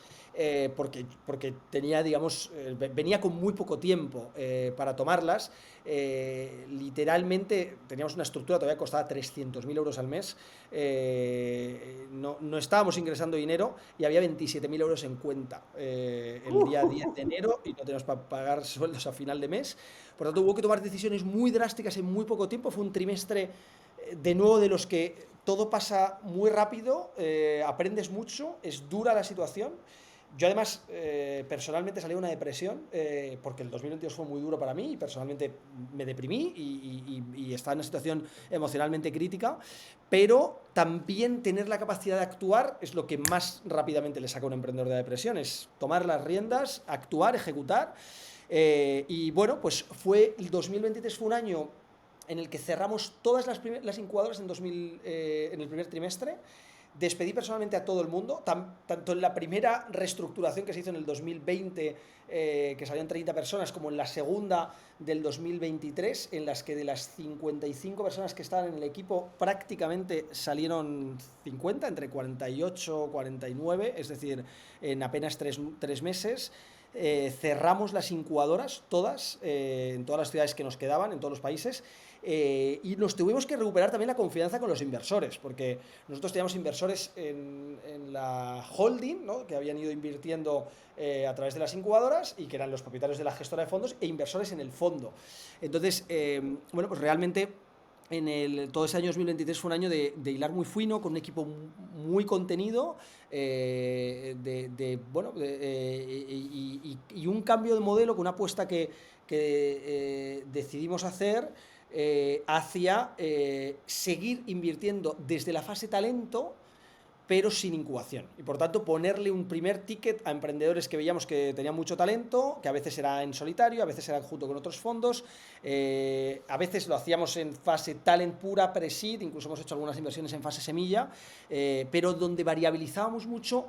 porque tenía, digamos, venía con muy poco tiempo para tomarlas. Literalmente teníamos una estructura todavía que costaba 300.000 euros al mes. No estábamos ingresando dinero y había 27.000 euros en cuenta el día 10 de enero y no teníamos para pagar sueldos a final de mes. Por lo tanto, hubo que tomar decisiones muy drásticas en muy poco tiempo. Fue un trimestre de nuevo de los que todo pasa muy rápido, aprendes mucho, es dura la situación. Yo además personalmente salí de una depresión porque el 2022 fue muy duro para mí y personalmente me deprimí y estaba en una situación emocionalmente crítica, pero también tener la capacidad de actuar es lo que más rápidamente le saca a un emprendedor de la depresión, es tomar las riendas, actuar, ejecutar. Y bueno, pues el 2023 fue un año en el que cerramos todas las incubadoras en el primer trimestre. Despedí personalmente a todo el mundo, tanto en la primera reestructuración que se hizo en el 2020, que salían 30 personas, como en la segunda del 2023, en las que de las 55 personas que estaban en el equipo, prácticamente salieron 50, entre 48 y 49, es decir, en apenas 3 meses. Cerramos las incubadoras, todas, en todas las ciudades que nos quedaban, en todos los países. Y nos tuvimos que recuperar también la confianza con los inversores, porque nosotros teníamos inversores en la holding, ¿no?, que habían ido invirtiendo a través de las incubadoras y que eran los propietarios de la gestora de fondos e inversores en el fondo. Entonces, bueno, pues realmente todo ese año 2023 fue un año de hilar muy fino, con un equipo muy contenido, bueno, y un cambio de modelo, con una apuesta que decidimos hacer hacia seguir invirtiendo desde la fase talento, pero sin incubación. Y por tanto ponerle un primer ticket a emprendedores que veíamos que tenían mucho talento, que a veces era en solitario, a veces era junto con otros fondos, a veces lo hacíamos en fase talent pura, pre-seed, incluso hemos hecho algunas inversiones en fase semilla, pero donde variabilizábamos mucho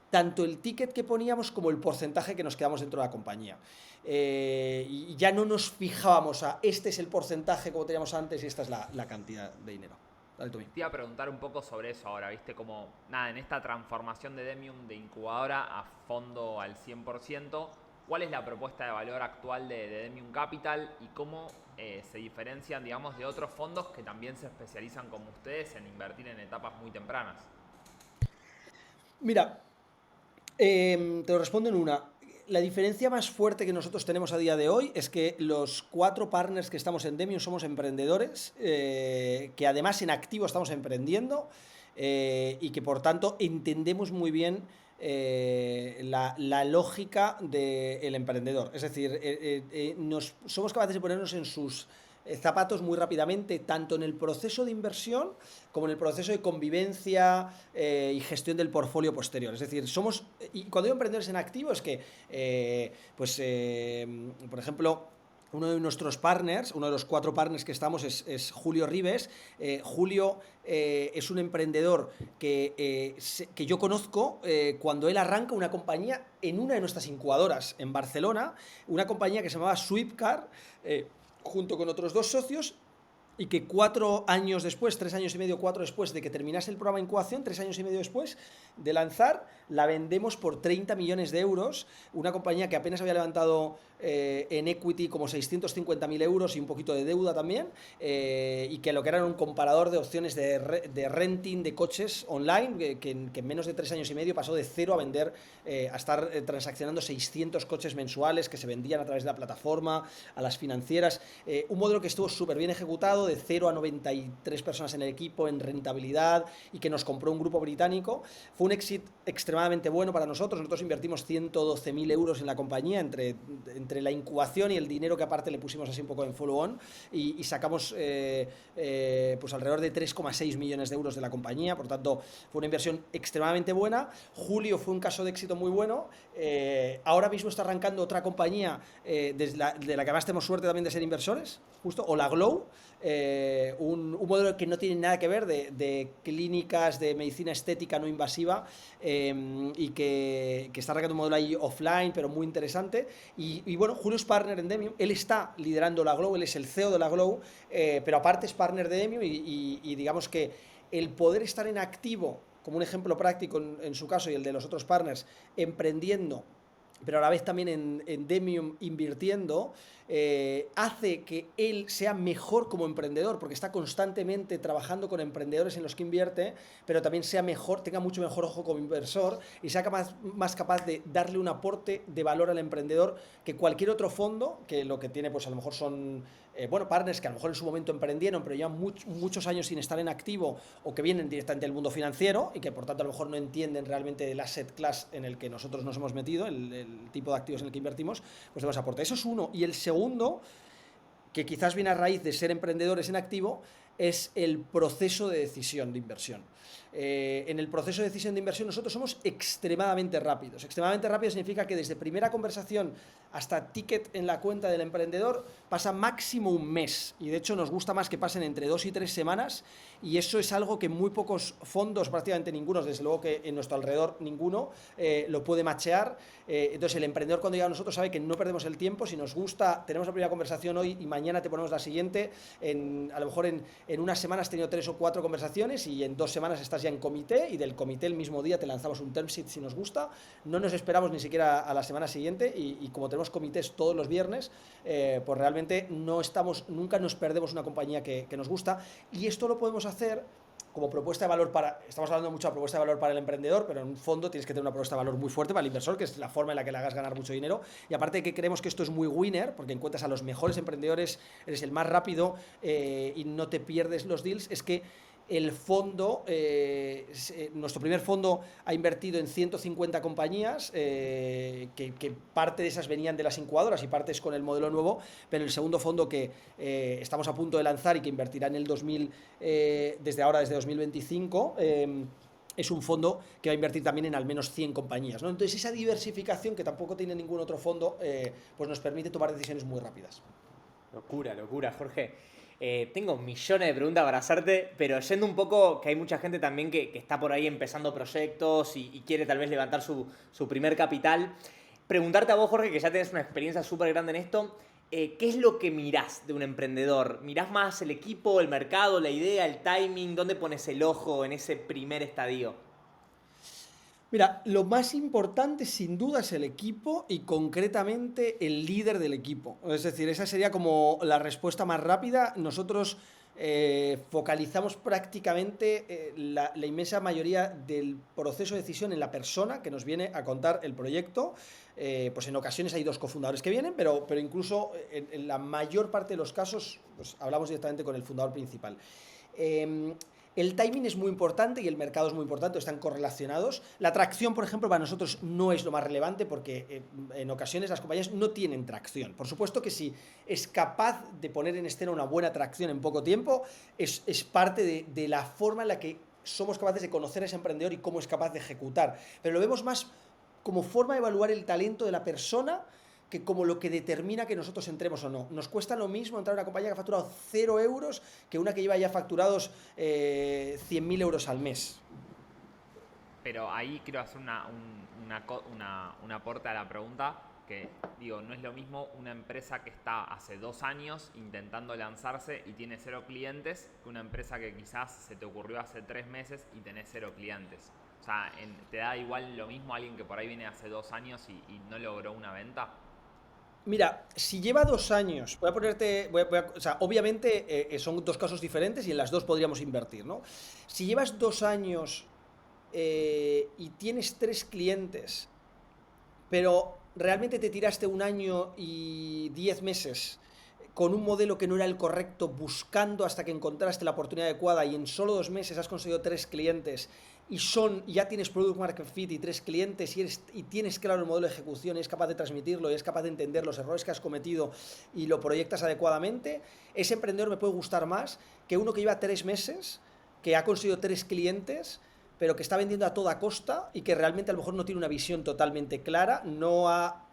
tanto el ticket que poníamos como el porcentaje que nos quedamos dentro de la compañía. Y ya no nos fijábamos a este es el porcentaje como teníamos antes y esta es la cantidad de dinero. Dale, Tommy. Te iba a preguntar un poco sobre eso ahora, ¿viste? Como, nada, en esta transformación de Demium de incubadora a fondo al 100%, ¿cuál es la propuesta de valor actual de Demium Capital y cómo se diferencian, digamos, de otros fondos que también se especializan como ustedes en invertir en etapas muy tempranas? Mira, te lo respondo en una. la diferencia más fuerte que nosotros tenemos a día de hoy es que los 4 partners que estamos en Demium somos emprendedores, que además en activo estamos emprendiendo y que por tanto entendemos muy bien la lógica del emprendedor. Es decir, somos capaces de ponernos en sus zapatos muy rápidamente, tanto en el proceso de inversión como en el proceso de convivencia y gestión del portfolio posterior. Es decir, y cuando digo emprendedores en activo es que, por ejemplo, uno de nuestros partners, uno de los 4 partners que estamos es Julio Ribes. Julio es un emprendedor que yo conozco cuando él arranca una compañía en una de nuestras incubadoras en Barcelona, una compañía que se llamaba Sweepcar, junto con otros 2 socios, y que 4 años después, 3 años y medio, 4 después de que terminase el programa de incubación, 3 años y medio después de lanzar, la vendemos por 30 millones de euros, una compañía que apenas había levantado en equity como 650.000 euros y un poquito de deuda también, y que lo que era un comparador de opciones de renting de coches online, que en menos de 3 años y medio pasó de cero a vender, a estar transaccionando 600 coches mensuales que se vendían a través de la plataforma, a las financieras, un modelo que estuvo súper bien ejecutado, de 0 a 93 personas en el equipo, en rentabilidad, y que nos compró un grupo británico. Fue un éxito extremadamente bueno para nosotros. Nosotros invertimos 112.000 euros en la compañía entre la incubación y el dinero que aparte le pusimos así un poco en follow-on, y sacamos pues alrededor de 3,6 millones de euros de la compañía. Por tanto, fue una inversión extremadamente buena. Julio fue un caso de éxito muy bueno. Ahora mismo está arrancando otra compañía de la que además tenemos suerte también de ser inversores, justo, o la Glow, un modelo que no tiene nada que ver de clínicas de medicina estética no invasiva, y que está arrancando un modelo ahí offline, pero muy interesante. Y bueno, Julio es partner en Demium, él está liderando la Glow, él es el CEO de la Glow, pero aparte es partner de Demium, y digamos que el poder estar en activo, como un ejemplo práctico en su caso y el de los otros partners, emprendiendo, pero a la vez también en Demium invirtiendo, hace que él sea mejor como emprendedor, porque está constantemente trabajando con emprendedores en los que invierte, pero también sea mejor, tenga mucho mejor ojo como inversor, y sea más capaz de darle un aporte de valor al emprendedor que cualquier otro fondo, que lo que tiene pues a lo mejor son partners que a lo mejor en su momento emprendieron, pero llevan muchos años sin estar en activo, o que vienen directamente del mundo financiero y que por tanto a lo mejor no entienden realmente el asset class en el que nosotros nos hemos metido, el tipo de activos en el que invertimos, pues debemos aportar. Eso es uno. Y el segundo, que quizás viene a raíz de ser emprendedores en activo, es el proceso de decisión de inversión. En el proceso de decisión de inversión nosotros somos extremadamente rápidos. Extremadamente rápido significa que desde primera conversación hasta ticket en la cuenta del emprendedor pasa máximo un mes, y de hecho nos gusta más que pasen entre 2 y 3 semanas, y eso es algo que muy pocos fondos, prácticamente ninguno, desde luego que en nuestro alrededor ninguno, lo puede machear. Entonces el emprendedor cuando llega a nosotros sabe que no perdemos el tiempo. Si nos gusta, tenemos la primera conversación hoy y mañana te ponemos la siguiente. A lo mejor en una semana has tenido 3 o 4 conversaciones, y en 2 semanas estás ya en comité, y del comité el mismo día te lanzamos un term sheet si nos gusta. No nos esperamos ni siquiera a la semana siguiente, y como tenemos comités todos los viernes, pues realmente nunca nos perdemos una compañía que nos gusta. Y esto lo podemos hacer como propuesta de valor estamos hablando mucho de propuesta de valor para el emprendedor, pero en un fondo tienes que tener una propuesta de valor muy fuerte para el inversor, que es la forma en la que le hagas ganar mucho dinero. Y aparte que creemos que esto es muy winner, porque encuentras a los mejores emprendedores, eres el más rápido, y no te pierdes los deals, es que el fondo, nuestro primer fondo ha invertido en 150 compañías, que parte de esas venían de las incubadoras y parte es con el modelo nuevo, pero el segundo fondo que estamos a punto de lanzar y que invertirá en el desde 2025, es un fondo que va a invertir también en al menos 100 compañías, ¿no? Entonces esa diversificación, que tampoco tiene ningún otro fondo, pues nos permite tomar decisiones muy rápidas. Locura, Jorge. Tengo millones de preguntas para hacerte, pero yendo un poco, que hay mucha gente también que está por ahí empezando proyectos y quiere tal vez levantar su primer capital. Preguntarte a vos, Jorge, que ya tenés una experiencia súper grande en esto, ¿qué es lo que mirás de un emprendedor? ¿Mirás más el equipo, el mercado, la idea, el timing? ¿Dónde pones el ojo en ese primer estadio? Mira, lo más importante sin duda es el equipo, y concretamente el líder del equipo. Es decir, esa sería como la respuesta más rápida. Nosotros focalizamos prácticamente la inmensa mayoría del proceso de decisión en la persona que nos viene a contar el proyecto. Pues en ocasiones hay 2 cofundadores que vienen, pero incluso en la mayor parte de los casos pues hablamos directamente con el fundador principal. El timing es muy importante y el mercado es muy importante, están correlacionados. La tracción, por ejemplo, para nosotros no es lo más relevante porque en ocasiones las compañías no tienen tracción. Por supuesto que si es capaz de poner en escena una buena tracción en poco tiempo, es parte de la forma en la que somos capaces de conocer a ese emprendedor y cómo es capaz de ejecutar. Pero lo vemos más como forma de evaluar el talento de la persona que como lo que determina que nosotros entremos o no. Nos cuesta lo mismo entrar a una compañía que ha facturado 0 euros que una que lleva ya facturados 100.000 euros al mes. Pero ahí quiero hacer un aporte a la pregunta, que digo, no es lo mismo una empresa que está hace 2 años intentando lanzarse y tiene 0 clientes que una empresa que quizás se te ocurrió hace 3 meses y tenés 0 clientes. O sea, ¿te da igual lo mismo a alguien que por ahí viene hace 2 años y no logró una venta? Mira, si lleva 2 años, voy a ponerte, o sea, obviamente son 2 casos diferentes y en las 2 podríamos invertir, ¿no? Si llevas 2 años y tienes 3 clientes, pero realmente te tiraste 1 año y 10 meses con un modelo que no era el correcto, buscando hasta que encontraste la oportunidad adecuada y en solo 2 meses has conseguido 3 clientes y ya tienes Product Market Fit y 3 clientes y tienes claro el modelo de ejecución y es capaz de transmitirlo y es capaz de entender los errores que has cometido y lo proyectas adecuadamente, ese emprendedor me puede gustar más que uno que lleva 3 meses, que ha conseguido 3 clientes, pero que está vendiendo a toda costa y que realmente a lo mejor no tiene una visión totalmente clara, no ha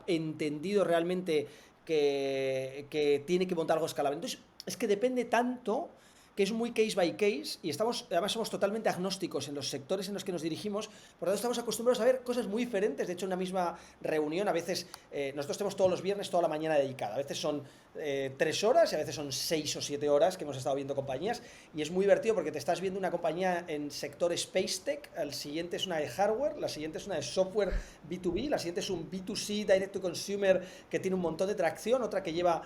entendido realmente que tiene que montar algo escalable. Entonces, es que depende tanto que es muy case by case y además somos totalmente agnósticos en los sectores en los que nos dirigimos, por lo tanto estamos acostumbrados a ver cosas muy diferentes. De hecho, en una misma reunión, a veces nosotros tenemos todos los viernes toda la mañana dedicada, a veces son 3 horas y a veces son 6 o 7 horas que hemos estado viendo compañías y es muy divertido porque te estás viendo una compañía en sector Space Tech, el siguiente es una de hardware, la siguiente es una de software B2B, la siguiente es un B2C, Direct to Consumer, que tiene un montón de tracción, otra que lleva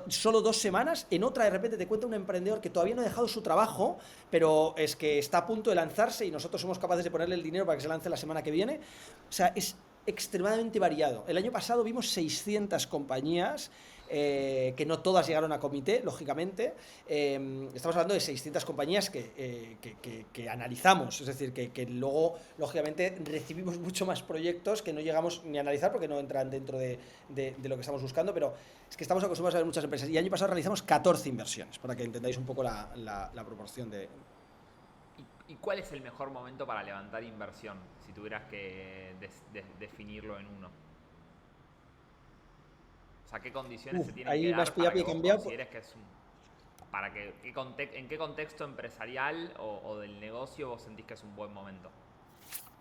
solo 2 semanas, en otra de repente te cuenta un emprendedor que todavía no ha dejado su trabajo, pero es que está a punto de lanzarse y nosotros somos capaces de ponerle el dinero para que se lance la semana que viene. O sea, es extremadamente variado. El año pasado vimos 600 compañías, que no todas llegaron a comité, lógicamente. Estamos hablando de 600 compañías que analizamos, es decir, que luego, lógicamente, recibimos mucho más proyectos que no llegamos ni a analizar porque no entran dentro de lo que estamos buscando, pero es que estamos acostumbrados a ver muchas empresas. Y el año pasado realizamos 14 inversiones, para que entendáis un poco la proporción de... ¿Y cuál es el mejor momento para levantar inversión, si tuvieras que definirlo en uno? O sea, ¿qué condiciones se tienen que dar para que vos consideres que es ¿en qué contexto empresarial o del negocio vos sentís que es un buen momento?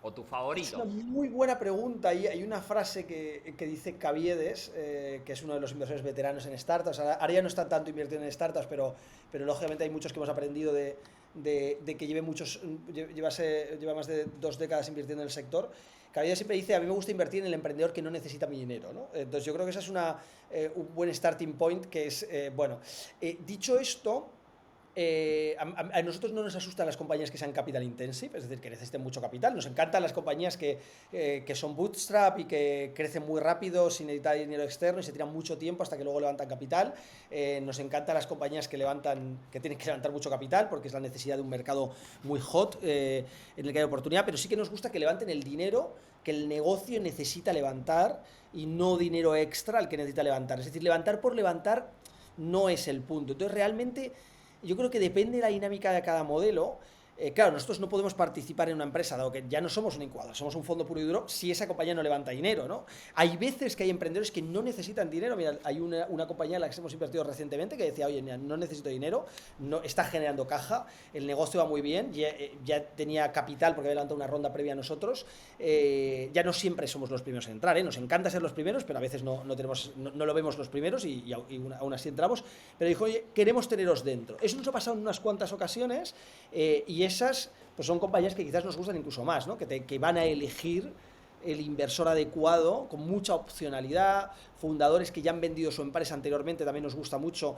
¿O tu favorito? Es una muy buena pregunta. Y hay una frase que dice Caviedes, que es uno de los inversores veteranos en startups. Ahora ya no está tanto invirtiendo en startups, pero lógicamente hay muchos que hemos aprendido de que lleva más de 2 décadas invirtiendo en el sector. Caviedes siempre dice: a mí me gusta invertir en el emprendedor que no necesita mi dinero, ¿no? Entonces yo creo que esa es un buen starting point, que es, bueno. Dicho esto, a nosotros no nos asustan las compañías que sean capital intensive, es decir, que necesiten mucho capital. Nos encantan las compañías que son bootstrap y que crecen muy rápido sin necesitar dinero externo y se tiran mucho tiempo hasta que luego levantan capital. Nos encantan las compañías que tienen que levantar mucho capital porque es la necesidad de un mercado muy hot en el que hay oportunidad, pero sí que nos gusta que levanten el dinero que el negocio necesita levantar y no dinero extra al que necesita levantar. Es decir, levantar por levantar no es el punto. Entonces, realmente, yo creo que depende de la dinámica de cada modelo. Claro, nosotros no podemos participar en una empresa, dado que ya no somos una incubadora, somos un fondo puro y duro, si esa compañía no levanta dinero, ¿no? Hay veces que hay emprendedores que no necesitan dinero. Mira, hay una compañía en la que hemos invertido recientemente que decía: oye, no necesito dinero, no, está generando caja, el negocio va muy bien, ya tenía capital porque había levantado una ronda previa a nosotros. Ya no siempre somos los primeros en entrar, ¿eh? Nos encanta ser los primeros, pero a veces no lo vemos los primeros y aún así entramos. Pero dijo: oye, queremos teneros dentro. Eso nos ha pasado en unas cuantas ocasiones, y esas pues son compañías que quizás nos gustan incluso más, ¿no? Que van a elegir el inversor adecuado, con mucha opcionalidad, fundadores que ya han vendido su empresa anteriormente, también nos gusta mucho,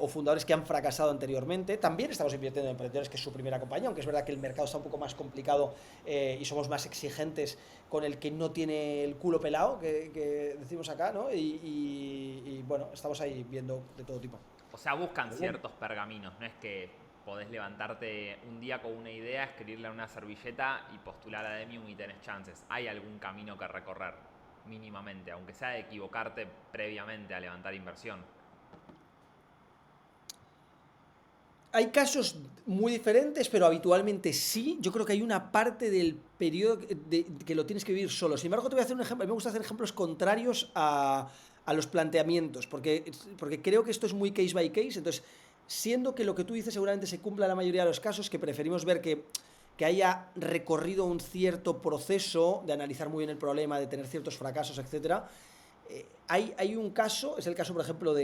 o fundadores que han fracasado anteriormente. También estamos invirtiendo en emprendedores que es su primera compañía, aunque es verdad que el mercado está un poco más complicado y somos más exigentes con el que no tiene el culo pelado, que decimos acá, ¿no? Y bueno, estamos ahí viendo de todo tipo. O sea, buscan ciertos pergaminos, no es que podés levantarte un día con una idea, escribirla en una servilleta y postular a Demium y tenés chances. Hay algún camino que recorrer, mínimamente, aunque sea de equivocarte previamente a levantar inversión. Hay casos muy diferentes, pero habitualmente sí. Yo creo que hay una parte del periodo que lo tienes que vivir solo. Sin embargo, te voy a hacer un ejemplo. A mí me gusta hacer ejemplos contrarios a los planteamientos, porque creo que esto es muy case by case. Entonces, siendo que lo que tú dices seguramente se cumpla en la mayoría de los casos, que preferimos ver que haya recorrido un cierto proceso de analizar muy bien el problema, de tener ciertos fracasos, etc. Hay un caso, es el caso, por ejemplo,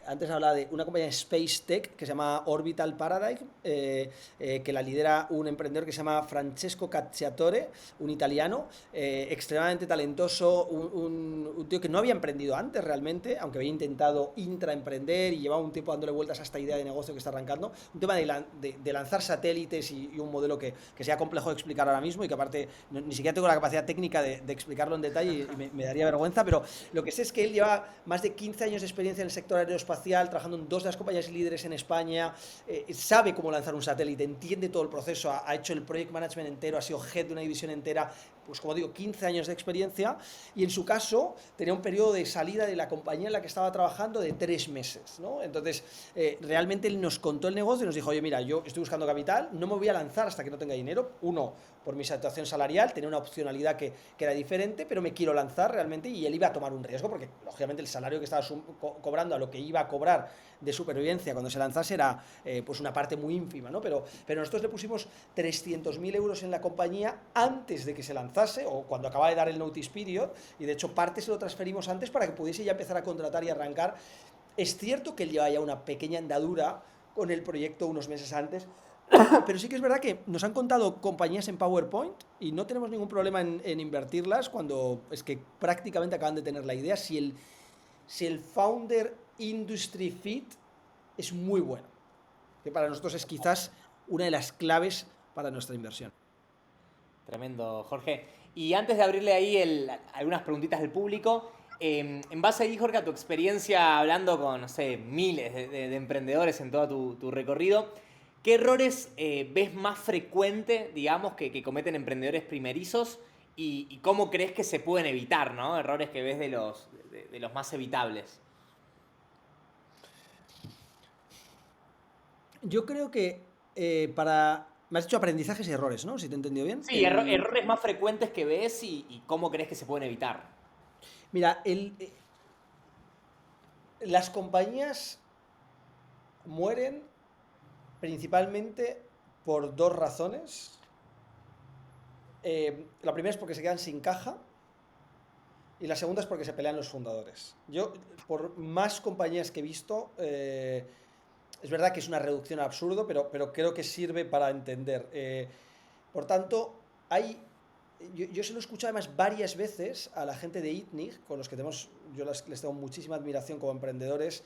antes hablaba de una compañía de Space Tech que se llama Orbital Paradigm, que la lidera un emprendedor que se llama Francesco Cacciatore, un italiano, extremadamente talentoso, un tío que no había emprendido antes realmente, aunque había intentado intraemprender y llevaba un tiempo dándole vueltas a esta idea de negocio que está arrancando. Un tema de lanzar satélites y un modelo que sea complejo de explicar ahora mismo y que aparte ni siquiera tengo la capacidad técnica de explicarlo en detalle y me daría vergüenza, pero lo que sé es que él lleva más de 15 años de experiencia en el sector aeroespacial, trabajando en 2 de las compañías líderes en España, sabe cómo lanzar un satélite, entiende todo el proceso, ha hecho el project management entero, ha sido head de una división entera, pues como digo, 15 años de experiencia, y en su caso tenía un periodo de salida de la compañía en la que estaba trabajando de 3 meses, ¿no? Entonces, realmente él nos contó el negocio y nos dijo, oye, mira, yo estoy buscando capital, no me voy a lanzar hasta que no tenga dinero, por mi situación salarial, tenía una opcionalidad que era diferente, pero me quiero lanzar realmente, y él iba a tomar un riesgo, porque lógicamente el salario que estaba cobrando a lo que iba a cobrar de supervivencia cuando se lanzase era pues una parte muy ínfima, ¿no? Pero nosotros le pusimos 300.000 euros en la compañía antes de que se lanzase, o cuando acababa de dar el notice period, y de hecho parte se lo transferimos antes para que pudiese ya empezar a contratar y arrancar. Es cierto que él lleva ya una pequeña andadura con el proyecto unos meses antes, pero sí que es verdad que nos han contado compañías en PowerPoint y no tenemos ningún problema en invertirlas cuando es que prácticamente acaban de tener la idea, si el founder industry fit es muy bueno, que para nosotros es quizás una de las claves para nuestra inversión. Tremendo, Jorge. Y antes de abrirle ahí algunas preguntitas del público, en base ahí, Jorge, a tu experiencia hablando con, no sé, miles de emprendedores en todo tu recorrido, ¿qué errores ves más frecuente, digamos, que cometen emprendedores primerizos y cómo crees que se pueden evitar, ¿no? Errores que ves de los más evitables. Yo creo que me has dicho aprendizajes y errores, ¿no? Si te he entendido bien. Sí, errores más frecuentes que ves y cómo crees que se pueden evitar. Mira, las compañías mueren principalmente por 2 razones. La primera es porque se quedan sin caja y la segunda es porque se pelean los fundadores. Yo, por más compañías que he visto, es verdad que es una reducción absurdo, pero creo que sirve para entender. Por tanto, yo se lo he escuchado además varias veces a la gente de ITNIC, con los que les tengo muchísima admiración como emprendedores,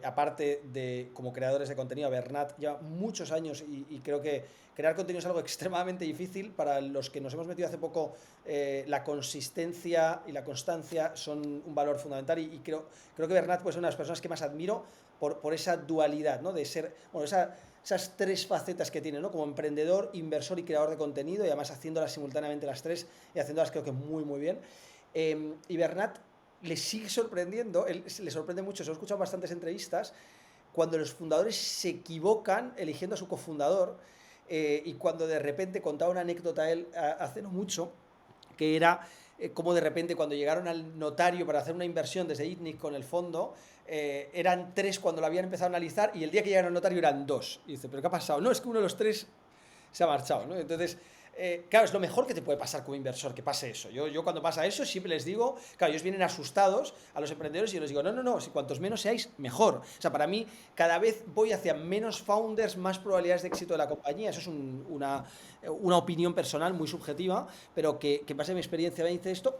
aparte de como creadores de contenido. Bernat lleva muchos años y creo que crear contenido es algo extremadamente difícil. Para los que nos hemos metido hace poco, la consistencia y la constancia son un valor fundamental y creo que Bernat pues, es una de las personas que más admiro por esa dualidad, ¿no? De ser, bueno, esas 3 facetas que tiene, ¿no? Como emprendedor, inversor y creador de contenido, y además haciéndolas simultáneamente las 3 y haciéndolas creo que muy, muy bien. Y Bernat le sigue sorprendiendo, le sorprende mucho, se lo he escuchado en bastantes entrevistas, cuando los fundadores se equivocan eligiendo a su cofundador, y cuando de repente contaba una anécdota él hace no mucho, que era como de repente cuando llegaron al notario para hacer una inversión desde ITNIC con el fondo, eran 3 cuando lo habían empezado a analizar y el día que llegaron al notario eran 2. Y dice, ¿pero qué ha pasado? No, es que uno de los 3 se ha marchado, ¿no? Entonces, claro, es lo mejor que te puede pasar como inversor, que pase eso. Yo cuando pasa eso siempre les digo, claro, ellos vienen asustados a los emprendedores y yo les digo, no, si cuantos menos seáis, mejor. O sea, para mí cada vez voy hacia menos founders, más probabilidades de éxito de la compañía. Eso es una opinión personal muy subjetiva, pero que en base a mi experiencia me dice esto,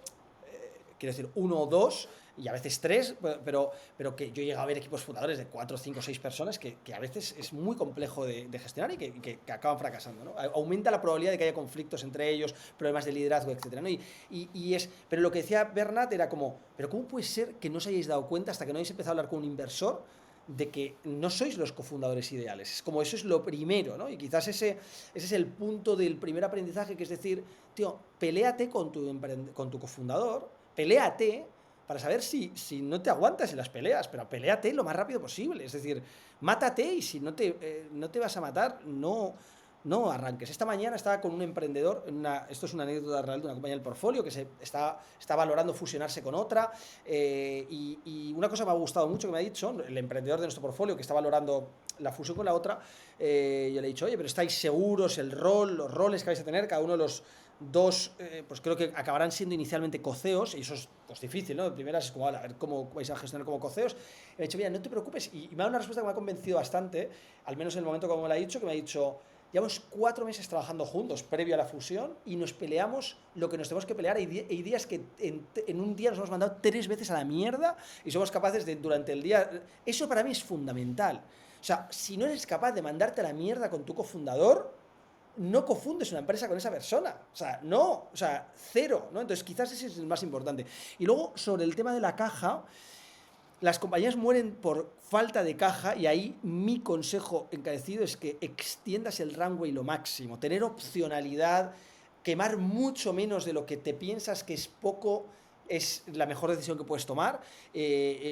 quiero decir, 1 o 2 y a veces 3, pero que yo he llegado a ver equipos fundadores de 4, 5, 6 personas que a veces es muy complejo de gestionar y que acaban fracasando, ¿no? Aumenta la probabilidad de que haya conflictos entre ellos, problemas de liderazgo, etcétera, ¿no? Pero lo que decía Bernat era como, pero ¿cómo puede ser que no os hayáis dado cuenta hasta que no hayáis empezado a hablar con un inversor de que no sois los cofundadores ideales? Es como eso es lo primero, ¿no? Y quizás ese es el punto del primer aprendizaje, que es decir, tío, peléate con tu cofundador, peléate para saber si no te aguantas en las peleas, pero peléate lo más rápido posible. Es decir, mátate y si no te vas a matar, no arranques. Esta mañana estaba con un emprendedor, esto es una anécdota real de una compañía del portfolio que está valorando fusionarse con otra, y una cosa que me ha gustado mucho que me ha dicho el emprendedor de nuestro portfolio que está valorando la fusión con la otra, yo le he dicho, oye, pero ¿estáis seguros los roles que vais a tener? Cada uno de los dos, pues creo que acabarán siendo inicialmente coceos, y eso es pues, difícil, ¿no? De primeras es como, a ver cómo vais a gestionar como coceos. Me ha dicho, mira, no te preocupes, y me ha dado una respuesta que me ha convencido bastante, al menos en el momento como me la ha dicho, que me ha dicho, llevamos 4 meses trabajando juntos previo a la fusión y nos peleamos lo que nos tenemos que pelear. Hay días que en un día nos hemos mandado 3 veces a la mierda y somos capaces de, durante el día... Eso para mí es fundamental. O sea, si no eres capaz de mandarte a la mierda con tu cofundador, no cofundes una empresa con esa persona. O sea, cero, ¿no? Entonces, quizás ese es el más importante. Y luego, sobre el tema de la caja, las compañías mueren por falta de caja y ahí mi consejo encarecido es que extiendas el runway lo máximo, tener opcionalidad, quemar mucho menos de lo que te piensas que es poco, es la mejor decisión que puedes tomar.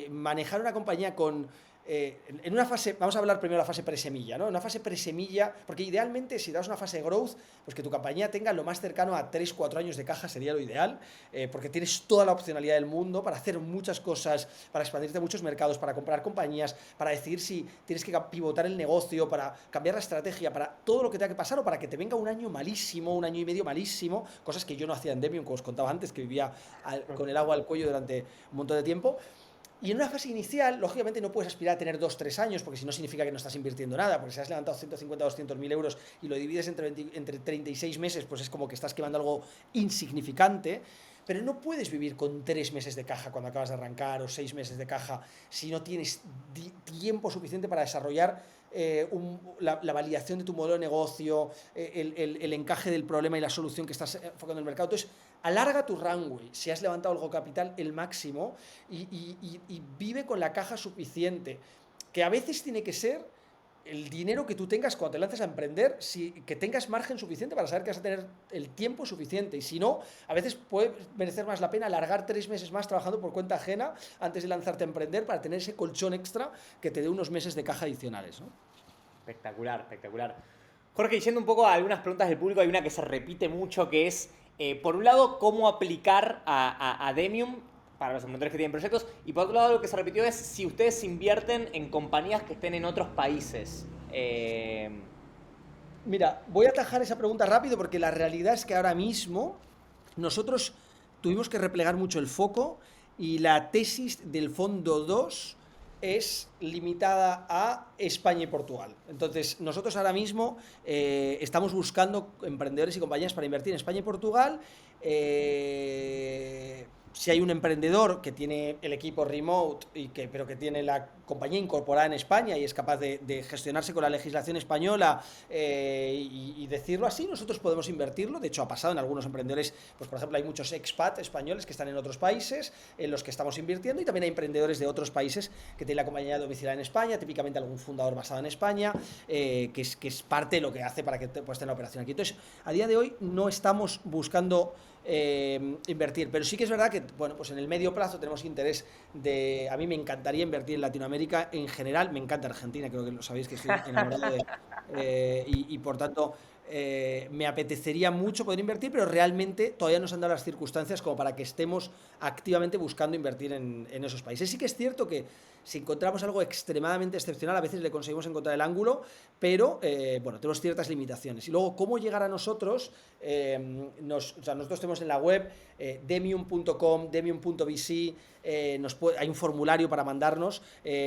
Manejar una compañía con... en una fase, vamos a hablar primero de la fase presemilla, ¿no? En una fase presemilla, porque idealmente si das una fase de growth, pues que tu compañía tenga lo más cercano a 3-4 años de caja sería lo ideal, porque tienes toda la opcionalidad del mundo para hacer muchas cosas, para expandirte a muchos mercados, para comprar compañías, para decidir si tienes que pivotar el negocio, para cambiar la estrategia, para todo lo que tenga que pasar o para que te venga un año malísimo, un año y medio malísimo, cosas que yo no hacía en Demium, como os contaba antes, que vivía con el agua al cuello durante un montón de tiempo. Y en una fase inicial, lógicamente no puedes aspirar a tener 2-3 años, porque si no significa que no estás invirtiendo nada, porque si has levantado 150 o 200.000 euros y lo divides entre 36 meses, pues es como que estás quemando algo insignificante. Pero no puedes vivir con 3 meses de caja cuando acabas de arrancar o 6 meses de caja si no tienes tiempo suficiente para desarrollar la validación de tu modelo de negocio, el encaje del problema y la solución que estás enfocando en el mercado. Entonces, alarga tu runway, si has levantado algo capital, el máximo, y vive con la caja suficiente, que a veces tiene que ser el dinero que tú tengas cuando te lances a emprender, que tengas margen suficiente para saber que vas a tener el tiempo suficiente. Y si no, a veces puede merecer más la pena alargar 3 meses más trabajando por cuenta ajena antes de lanzarte a emprender para tener ese colchón extra que te dé unos meses de caja adicionales, ¿no? Espectacular, espectacular. Jorge, yendo un poco a algunas preguntas del público, hay una que se repite mucho, que es, por un lado, cómo aplicar a Demium para los emprendedores que tienen proyectos, y por otro lado lo que se repitió es si ustedes invierten en compañías que estén en otros países. Mira, voy a atajar esa pregunta rápido porque la realidad es que ahora mismo nosotros tuvimos que replegar mucho el foco y la tesis del fondo 2 es limitada a España y Portugal. Entonces, nosotros ahora mismo estamos buscando emprendedores y compañías para invertir en España y Portugal. Si hay un emprendedor que tiene el equipo remote pero que tiene la compañía incorporada en España y es capaz de gestionarse con la legislación española y decirlo así, nosotros podemos invertirlo. De hecho, ha pasado en algunos emprendedores, pues por ejemplo, hay muchos expat españoles que están en otros países en los que estamos invirtiendo, y también hay emprendedores de otros países que tienen la compañía domiciliada en España, típicamente algún fundador basado en España, que es parte de lo que hace para que puedas tener la operación aquí. Entonces, a día de hoy no estamos buscando invertir, pero sí que es verdad que, bueno, pues en el medio plazo tenemos interés a mí me encantaría invertir en Latinoamérica en general, me encanta Argentina, creo que lo sabéis que estoy enamorado y por tanto me apetecería mucho poder invertir, pero realmente todavía no se han dado las circunstancias como para que estemos activamente buscando invertir en esos países. Sí que es cierto que si encontramos algo extremadamente excepcional, a veces le conseguimos encontrar el ángulo, pero bueno, tenemos ciertas limitaciones. Y luego, ¿cómo llegar a nosotros? O sea, nosotros tenemos en la web demium.com, demium.vc, hay un formulario para mandarnos,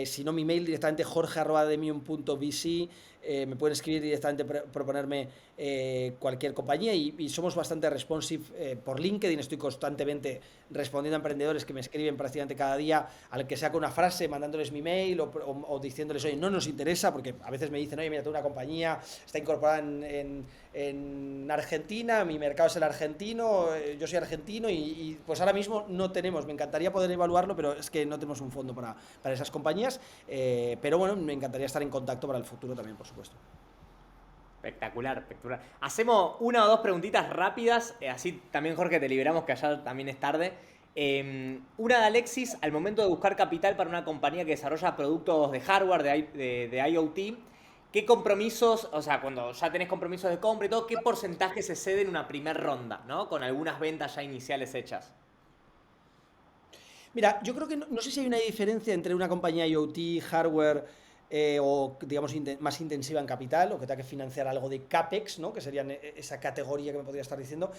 si no mi mail directamente jorge@demium.vc, me pueden escribir directamente, proponerme cualquier compañía y somos bastante responsive por LinkedIn. Estoy constantemente respondiendo a emprendedores que me escriben prácticamente cada día, al que sea con una frase, mandándoles mi mail o diciéndoles, oye, no nos interesa, porque a veces me dicen, oye, mira, tengo una compañía, está incorporada en Argentina, mi mercado es el argentino, yo soy argentino y pues ahora mismo no tenemos, me encantaría poder evaluarlo, pero es que no tenemos un fondo para esas compañías, pero bueno, me encantaría estar en contacto para el futuro también, por supuesto. Espectacular, espectacular. Hacemos una o dos preguntitas rápidas, así también, Jorge, te liberamos, que allá también es tarde. Una de Alexis, al momento de buscar capital para una compañía que desarrolla productos de hardware, de IoT, ¿qué compromisos, o sea, cuando ya tenés compromisos de compra y todo, qué porcentaje se cede en una primera ronda, ¿no? Con algunas ventas ya iniciales hechas. Mira, yo creo que no sé si hay una diferencia entre una compañía IoT, hardware o, digamos, más intensiva en capital o que tenga que financiar algo de CAPEX, ¿no? Que sería esa categoría que me podría estar diciendo,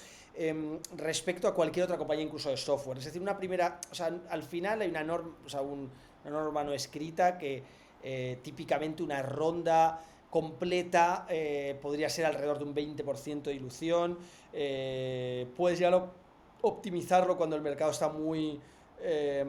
respecto a cualquier otra compañía, incluso de software. Es decir, una primera, o sea, al final hay una norma, o sea, una norma no escrita que típicamente una ronda completa podría ser alrededor de un 20% de dilución. Puedes ya optimizarlo cuando el mercado está muy eh,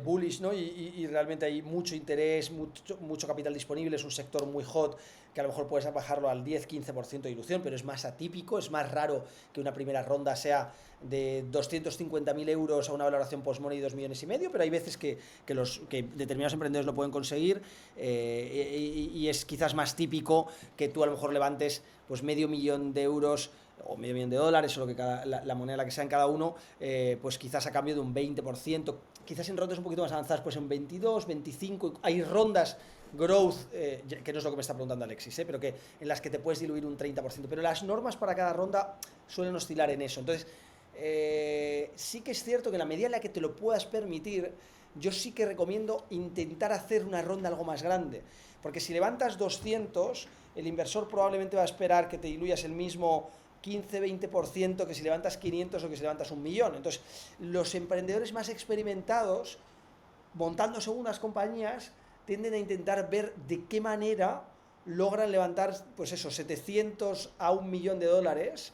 bullish, ¿no? Y realmente hay mucho interés, mucho capital disponible, es un sector muy hot que a lo mejor puedes bajarlo al 10-15% de dilución, pero es más atípico, es más raro que una primera ronda sea de 250.000 euros a una valoración post-money de 2,5 millones, pero hay veces que determinados emprendedores lo pueden conseguir y es quizás más típico que tú a lo mejor levantes pues medio millón de euros o medio millón de dólares, o lo que la moneda la que sea en cada uno, pues quizás a cambio de un 20%, quizás en rondas un poquito más avanzadas, pues en 22, 25, hay rondas growth, que no es lo que me está preguntando Alexis, pero que en las que te puedes diluir un 30%, pero las normas para cada ronda suelen oscilar en eso. Entonces, sí que es cierto que en la medida en la que te lo puedas permitir, yo sí que recomiendo intentar hacer una ronda algo más grande, porque si levantas 200, el inversor probablemente va a esperar que te diluyas el mismo 15-20% que si levantas 500 o que si levantas 1 millón. Entonces, los emprendedores más experimentados, montando segundas compañías, tienden a intentar ver de qué manera logran levantar, pues eso, 700 a 1 millón de dólares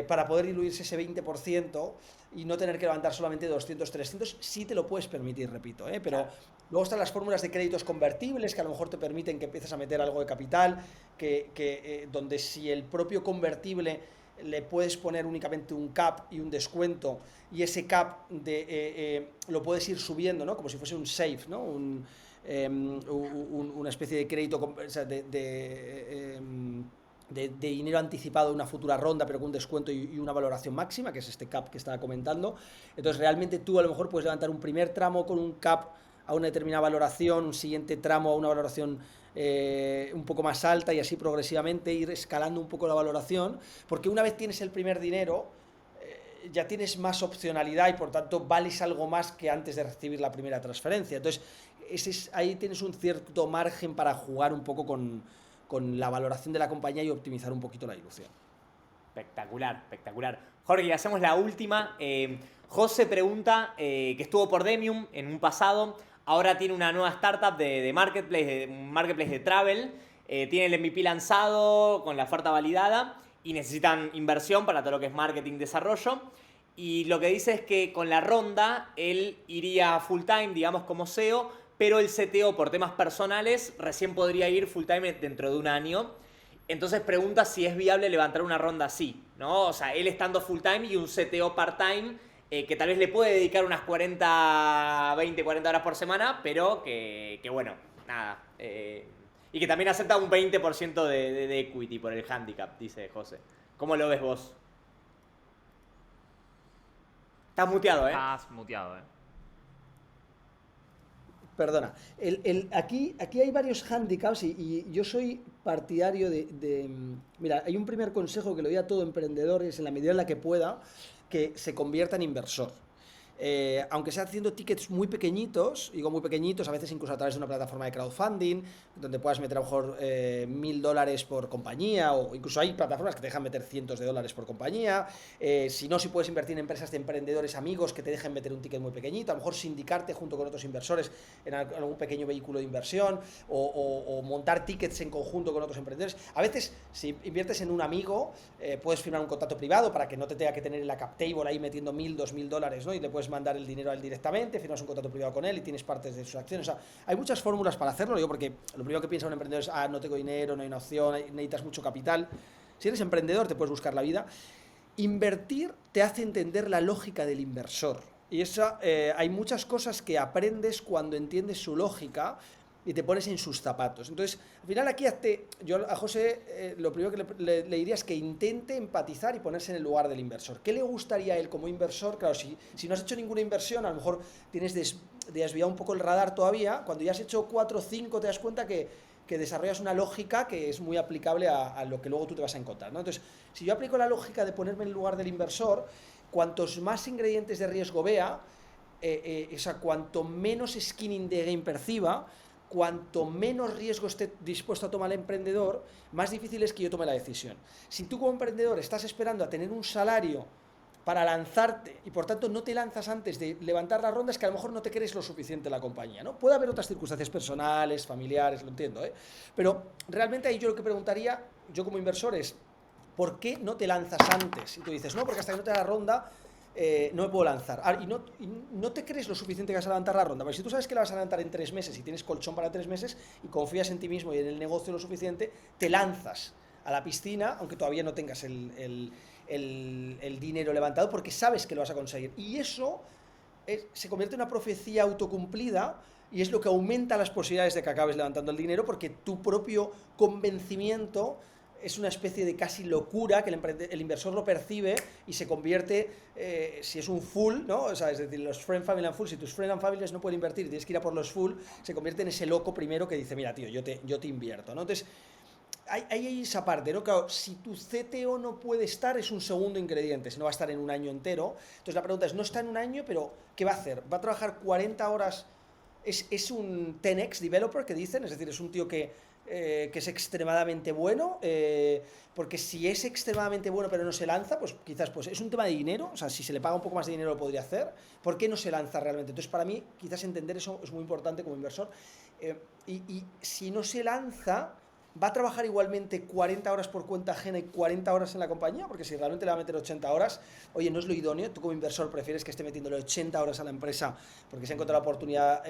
para poder diluirse ese 20% y no tener que levantar solamente 200, 300, si te lo puedes permitir, repito, pero luego están las fórmulas de créditos convertibles que a lo mejor te permiten que empieces a meter algo de capital, donde si el propio convertible le puedes poner únicamente un cap y un descuento y ese cap lo puedes ir subiendo, ¿no? Como si fuese un safe, ¿no? Una especie de crédito, o sea, de dinero anticipado de una futura ronda, pero con un descuento y una valoración máxima, que es este cap que estaba comentando. Entonces, realmente tú a lo mejor puedes levantar un primer tramo con un cap a una determinada valoración, un siguiente tramo a una valoración un poco más alta y así progresivamente ir escalando un poco la valoración, porque una vez tienes el primer dinero, ya tienes más opcionalidad y por tanto vales algo más que antes de recibir la primera transferencia. Entonces, ahí tienes un cierto margen para jugar un poco con la valoración de la compañía y optimizar un poquito la dilución. Espectacular, espectacular. Jorge, hacemos la última. José pregunta que estuvo por Demium en un pasado, ahora tiene una nueva startup de marketplace, un marketplace de travel, tiene el MVP lanzado con la oferta validada y necesitan inversión para todo lo que es marketing, desarrollo. Y lo que dice es que con la ronda él iría full time, digamos, como SEO, pero el CTO por temas personales recién podría ir full time dentro de un año. Entonces pregunta si es viable levantar una ronda así, ¿no? O sea, él estando full time y un CTO part-time que tal vez le puede dedicar unas 40 horas por semana, pero que bueno, nada. Y que también acepta un 20% de equity por el handicap, dice José. ¿Cómo lo ves vos? Estás muteado, ¿eh? Estás muteado, Perdona. Aquí hay varios handicaps y yo soy partidario Mira, hay un primer consejo que le doy a todo emprendedor, es en la medida en la que pueda, que se convierta en inversor. Aunque sea haciendo tickets muy pequeñitos, digo muy pequeñitos, a veces incluso a través de una plataforma de crowdfunding, donde puedas meter a lo mejor $1000 por compañía, o incluso hay plataformas que te dejan meter cientos de dólares por compañía. Si no, si puedes invertir en empresas de emprendedores amigos que te dejen meter un ticket muy pequeñito, a lo mejor sindicarte junto con otros inversores en algún pequeño vehículo de inversión, o montar tickets en conjunto con otros emprendedores. A veces, si inviertes en un amigo, puedes firmar un contrato privado para que no te tenga que tener en la cap table ahí metiendo $1000, $2000, ¿no? Y le puedes mandar el dinero a él directamente, firmas un contrato privado con él y tienes partes de sus acciones. O sea, hay muchas fórmulas para hacerlo, digo, porque lo primero que piensa un emprendedor es, no tengo dinero, no hay una opción, necesitas mucho capital. Si eres emprendedor, te puedes buscar la vida. Invertir te hace entender la lógica del inversor. Y hay muchas cosas que aprendes cuando entiendes su lógica y te pones en sus zapatos. Entonces, al final aquí yo a José lo primero que le diría es que intente empatizar y ponerse en el lugar del inversor. ¿Qué le gustaría a él como inversor? Claro, si no has hecho ninguna inversión, a lo mejor tienes desviado un poco el radar todavía. Cuando ya has hecho 4 o 5, te das cuenta que desarrollas una lógica que es muy aplicable a lo que luego tú te vas a encontrar, ¿no? Entonces, si yo aplico la lógica de ponerme en el lugar del inversor, cuantos más ingredientes de riesgo vea, cuanto menos skin in the game perciba, cuanto menos riesgo esté dispuesto a tomar el emprendedor, más difícil es que yo tome la decisión. Si tú como emprendedor estás esperando a tener un salario para lanzarte y por tanto no te lanzas antes de levantar la ronda, es que a lo mejor no te crees lo suficiente la compañía, ¿no? Puede haber otras circunstancias personales, familiares, lo entiendo, pero realmente ahí yo lo que preguntaría, yo como inversor, es ¿por qué no te lanzas antes? Y tú dices, no, porque hasta que no te da la ronda no me puedo lanzar. Y no te crees lo suficiente que vas a levantar la ronda, porque si tú sabes que la vas a levantar en 3 meses y tienes colchón para 3 meses y confías en ti mismo y en el negocio lo suficiente, te lanzas a la piscina, aunque todavía no tengas el dinero levantado, porque sabes que lo vas a conseguir. Y eso se convierte en una profecía autocumplida y es lo que aumenta las posibilidades de que acabes levantando el dinero, porque tu propio convencimiento es una especie de casi locura que el inversor lo percibe y se convierte, si es un full, ¿no? O sea, es decir, los friend, family and full, si tus friend and families no pueden invertir y tienes que ir a por los full, se convierte en ese loco primero que dice, mira, tío, yo te invierto, ¿no? Entonces, hay esa parte, ¿no? Claro, si tu CTO no puede estar, es un segundo ingrediente, si no va a estar en un año entero. Entonces la pregunta es, no está en un año, pero ¿qué va a hacer? ¿Va a trabajar 40 horas? Es un 10x developer, que dicen, es decir, es un tío que es extremadamente bueno, porque si es extremadamente bueno pero no se lanza, pues quizás es un tema de dinero, o sea, si se le paga un poco más de dinero lo podría hacer. ¿Por qué no se lanza realmente? Entonces, para mí, quizás entender eso es muy importante como inversor. Y si no se lanza, ¿va a trabajar igualmente 40 horas por cuenta ajena y 40 horas en la compañía? Porque si realmente le va a meter 80 horas, oye, no es lo idóneo. Tú como inversor prefieres que esté metiéndole 80 horas a la empresa porque se ha encontrado la oportunidad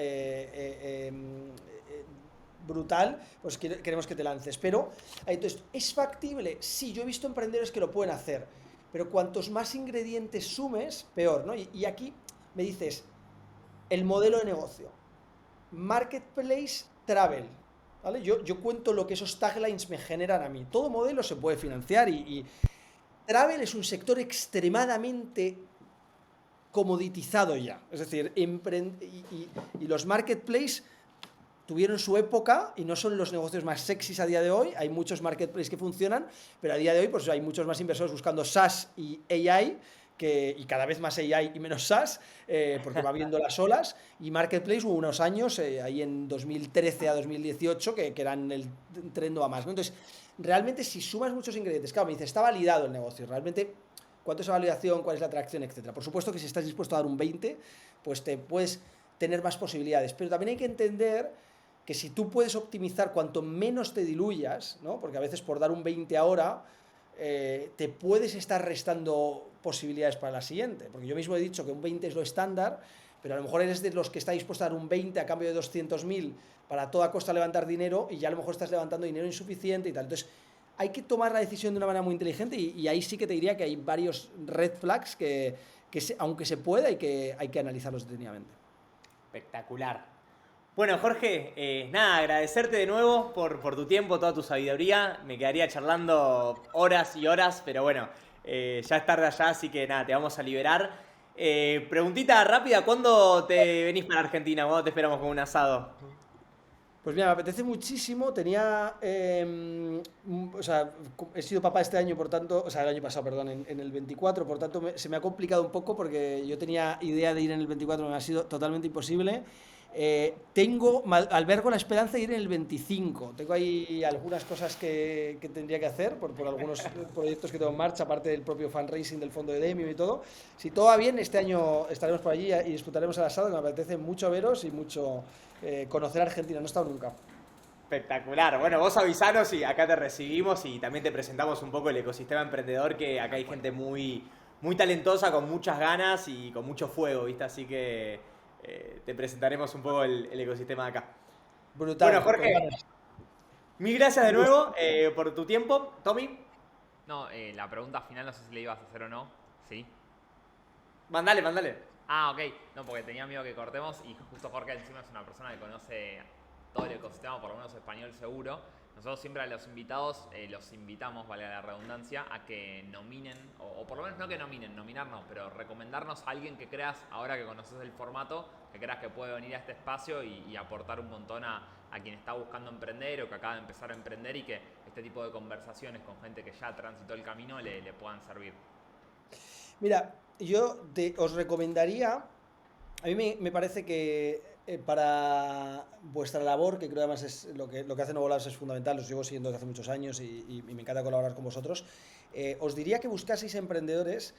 brutal, pues queremos que te lances. Pero, entonces, ¿es factible? Sí, yo he visto emprendedores que lo pueden hacer, pero cuantos más ingredientes sumes, peor, ¿no? Y aquí me dices, el modelo de negocio, marketplace, travel, ¿vale? Yo cuento lo que esos taglines me generan a mí. Todo modelo se puede financiar y travel es un sector extremadamente comoditizado ya. Es decir, y los marketplace tuvieron su época y no son los negocios más sexys a día de hoy. Hay muchos marketplaces que funcionan, pero a día de hoy pues hay muchos más inversores buscando SaaS y AI, y cada vez más AI y menos SaaS, porque va viendo las olas. Y marketplace hubo unos años, ahí en 2013 a 2018, que eran el trendo a más, ¿no? Entonces, realmente si sumas muchos ingredientes, claro, me dice, está validado el negocio, realmente, ¿cuánto es la validación? ¿Cuál es la atracción? Etcétera. Por supuesto que si estás dispuesto a dar un 20, pues te puedes tener más posibilidades. Pero también hay que entender que si tú puedes optimizar cuanto menos te diluyas, ¿no? Porque a veces por dar un 20 ahora te puedes estar restando posibilidades para la siguiente, porque yo mismo he dicho que un 20 es lo estándar, pero a lo mejor eres de los que está dispuesto a dar un 20 a cambio de 200.000 para a toda costa levantar dinero y ya a lo mejor estás levantando dinero insuficiente y tal. Entonces hay que tomar la decisión de una manera muy inteligente y ahí sí que te diría que hay varios red flags que aunque se pueda hay que analizarlos detenidamente. Espectacular. Bueno, Jorge, nada, agradecerte de nuevo por tu tiempo, toda tu sabiduría. Me quedaría charlando horas y horas, pero bueno, ya es tarde allá, así que nada, te vamos a liberar. Preguntita rápida, ¿cuándo te venís para Argentina? ¿Cuándo te esperamos con un asado? Pues mira, me apetece muchísimo. O sea, he sido papá este año, por tanto, o sea, el año pasado, perdón, en el 24, por tanto, se me ha complicado un poco porque yo tenía idea de ir en el 24, me ha sido totalmente imposible. Albergo la esperanza de ir en el 25. Tengo ahí algunas cosas que tendría que hacer por algunos proyectos que tengo en marcha, aparte del propio fundraising del fondo de Demium y todo. Si todo va bien, este año estaremos por allí y disfrutaremos el asado, que me apetece mucho veros y mucho conocer Argentina. No he estado nunca. Espectacular. Bueno, vos avisanos y acá te recibimos y también te presentamos un poco el ecosistema emprendedor, que acá hay gente muy, muy talentosa, con muchas ganas y con mucho fuego, ¿viste? Así que te presentaremos un poco el ecosistema de acá. Brutal. Bueno, Jorge, mil gracias de nuevo por tu tiempo. Tommy, No, la pregunta final no sé si le ibas a hacer o no. Sí. mandale, mandale. Ah, ok. No, porque tenía miedo que cortemos y justo Jorge encima es una persona que conoce todo el ecosistema, por lo menos español seguro. Nosotros siempre a los invitados los invitamos, vale la redundancia, a que nominen, o por lo menos no que nominen, nominar no, pero recomendarnos a alguien que creas, ahora que conoces el formato, que creas que puede venir a este espacio y aportar un montón a quien está buscando emprender o que acaba de empezar a emprender, y que este tipo de conversaciones con gente que ya transitó el camino le puedan servir. Mira, os recomendaría, a mí me parece que para vuestra labor, que creo además es lo que hace Novo Labs es fundamental, os llevo siguiendo desde hace muchos años y me encanta colaborar con vosotros, os diría que buscaseis emprendedores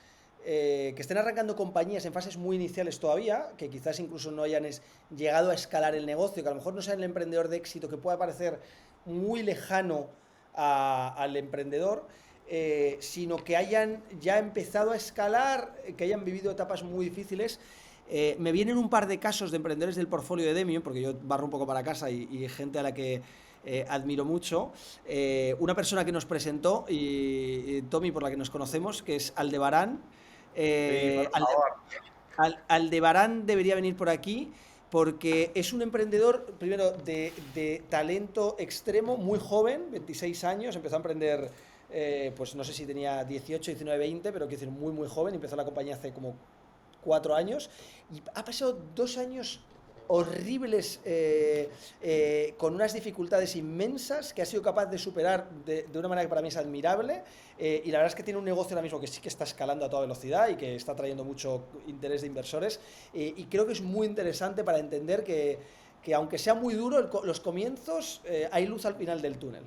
que estén arrancando compañías en fases muy iniciales todavía, que quizás incluso no hayan llegado a escalar el negocio, que a lo mejor no sean el emprendedor de éxito, que pueda parecer muy lejano al emprendedor, sino que hayan ya empezado a escalar, que hayan vivido etapas muy difíciles. Me vienen un par de casos de emprendedores del portfolio de Demium, porque yo barro un poco para casa y gente a la que admiro mucho. Una persona que nos presentó, y Tommy, por la que nos conocemos, que es Aldebarán. Sí, por favor. Aldebarán debería venir por aquí porque es un emprendedor, primero, de talento extremo, muy joven, 26 años, empezó a emprender, pues no sé si tenía 18, 19, 20, pero quiero decir, muy, muy joven, empezó la compañía hace como 4 años y ha pasado 2 años horribles, con unas dificultades inmensas que ha sido capaz de superar de una manera que para mí es admirable, y la verdad es que tiene un negocio ahora mismo que sí que está escalando a toda velocidad y que está trayendo mucho interés de inversores, y creo que es muy interesante para entender que aunque sea muy duro los comienzos, hay luz al final del túnel.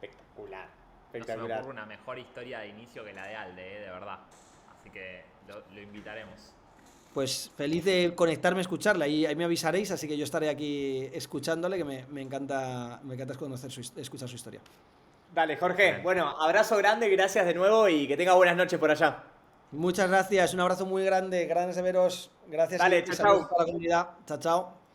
Espectacular. No se me Espectacular. ocurre una mejor historia de inicio que la de Alde, de verdad. Así que lo invitaremos. Pues feliz de conectarme a escucharla y ahí me avisaréis, así que yo estaré aquí escuchándole, que me encanta conocer escuchar su historia. Dale, Jorge. Bien. Bueno, abrazo grande, gracias de nuevo y que tenga buenas noches por allá. Muchas gracias, un abrazo muy grande, gracias de veros, gracias Dale, y chao, saludos chao. para la comunidad. Chao, chao.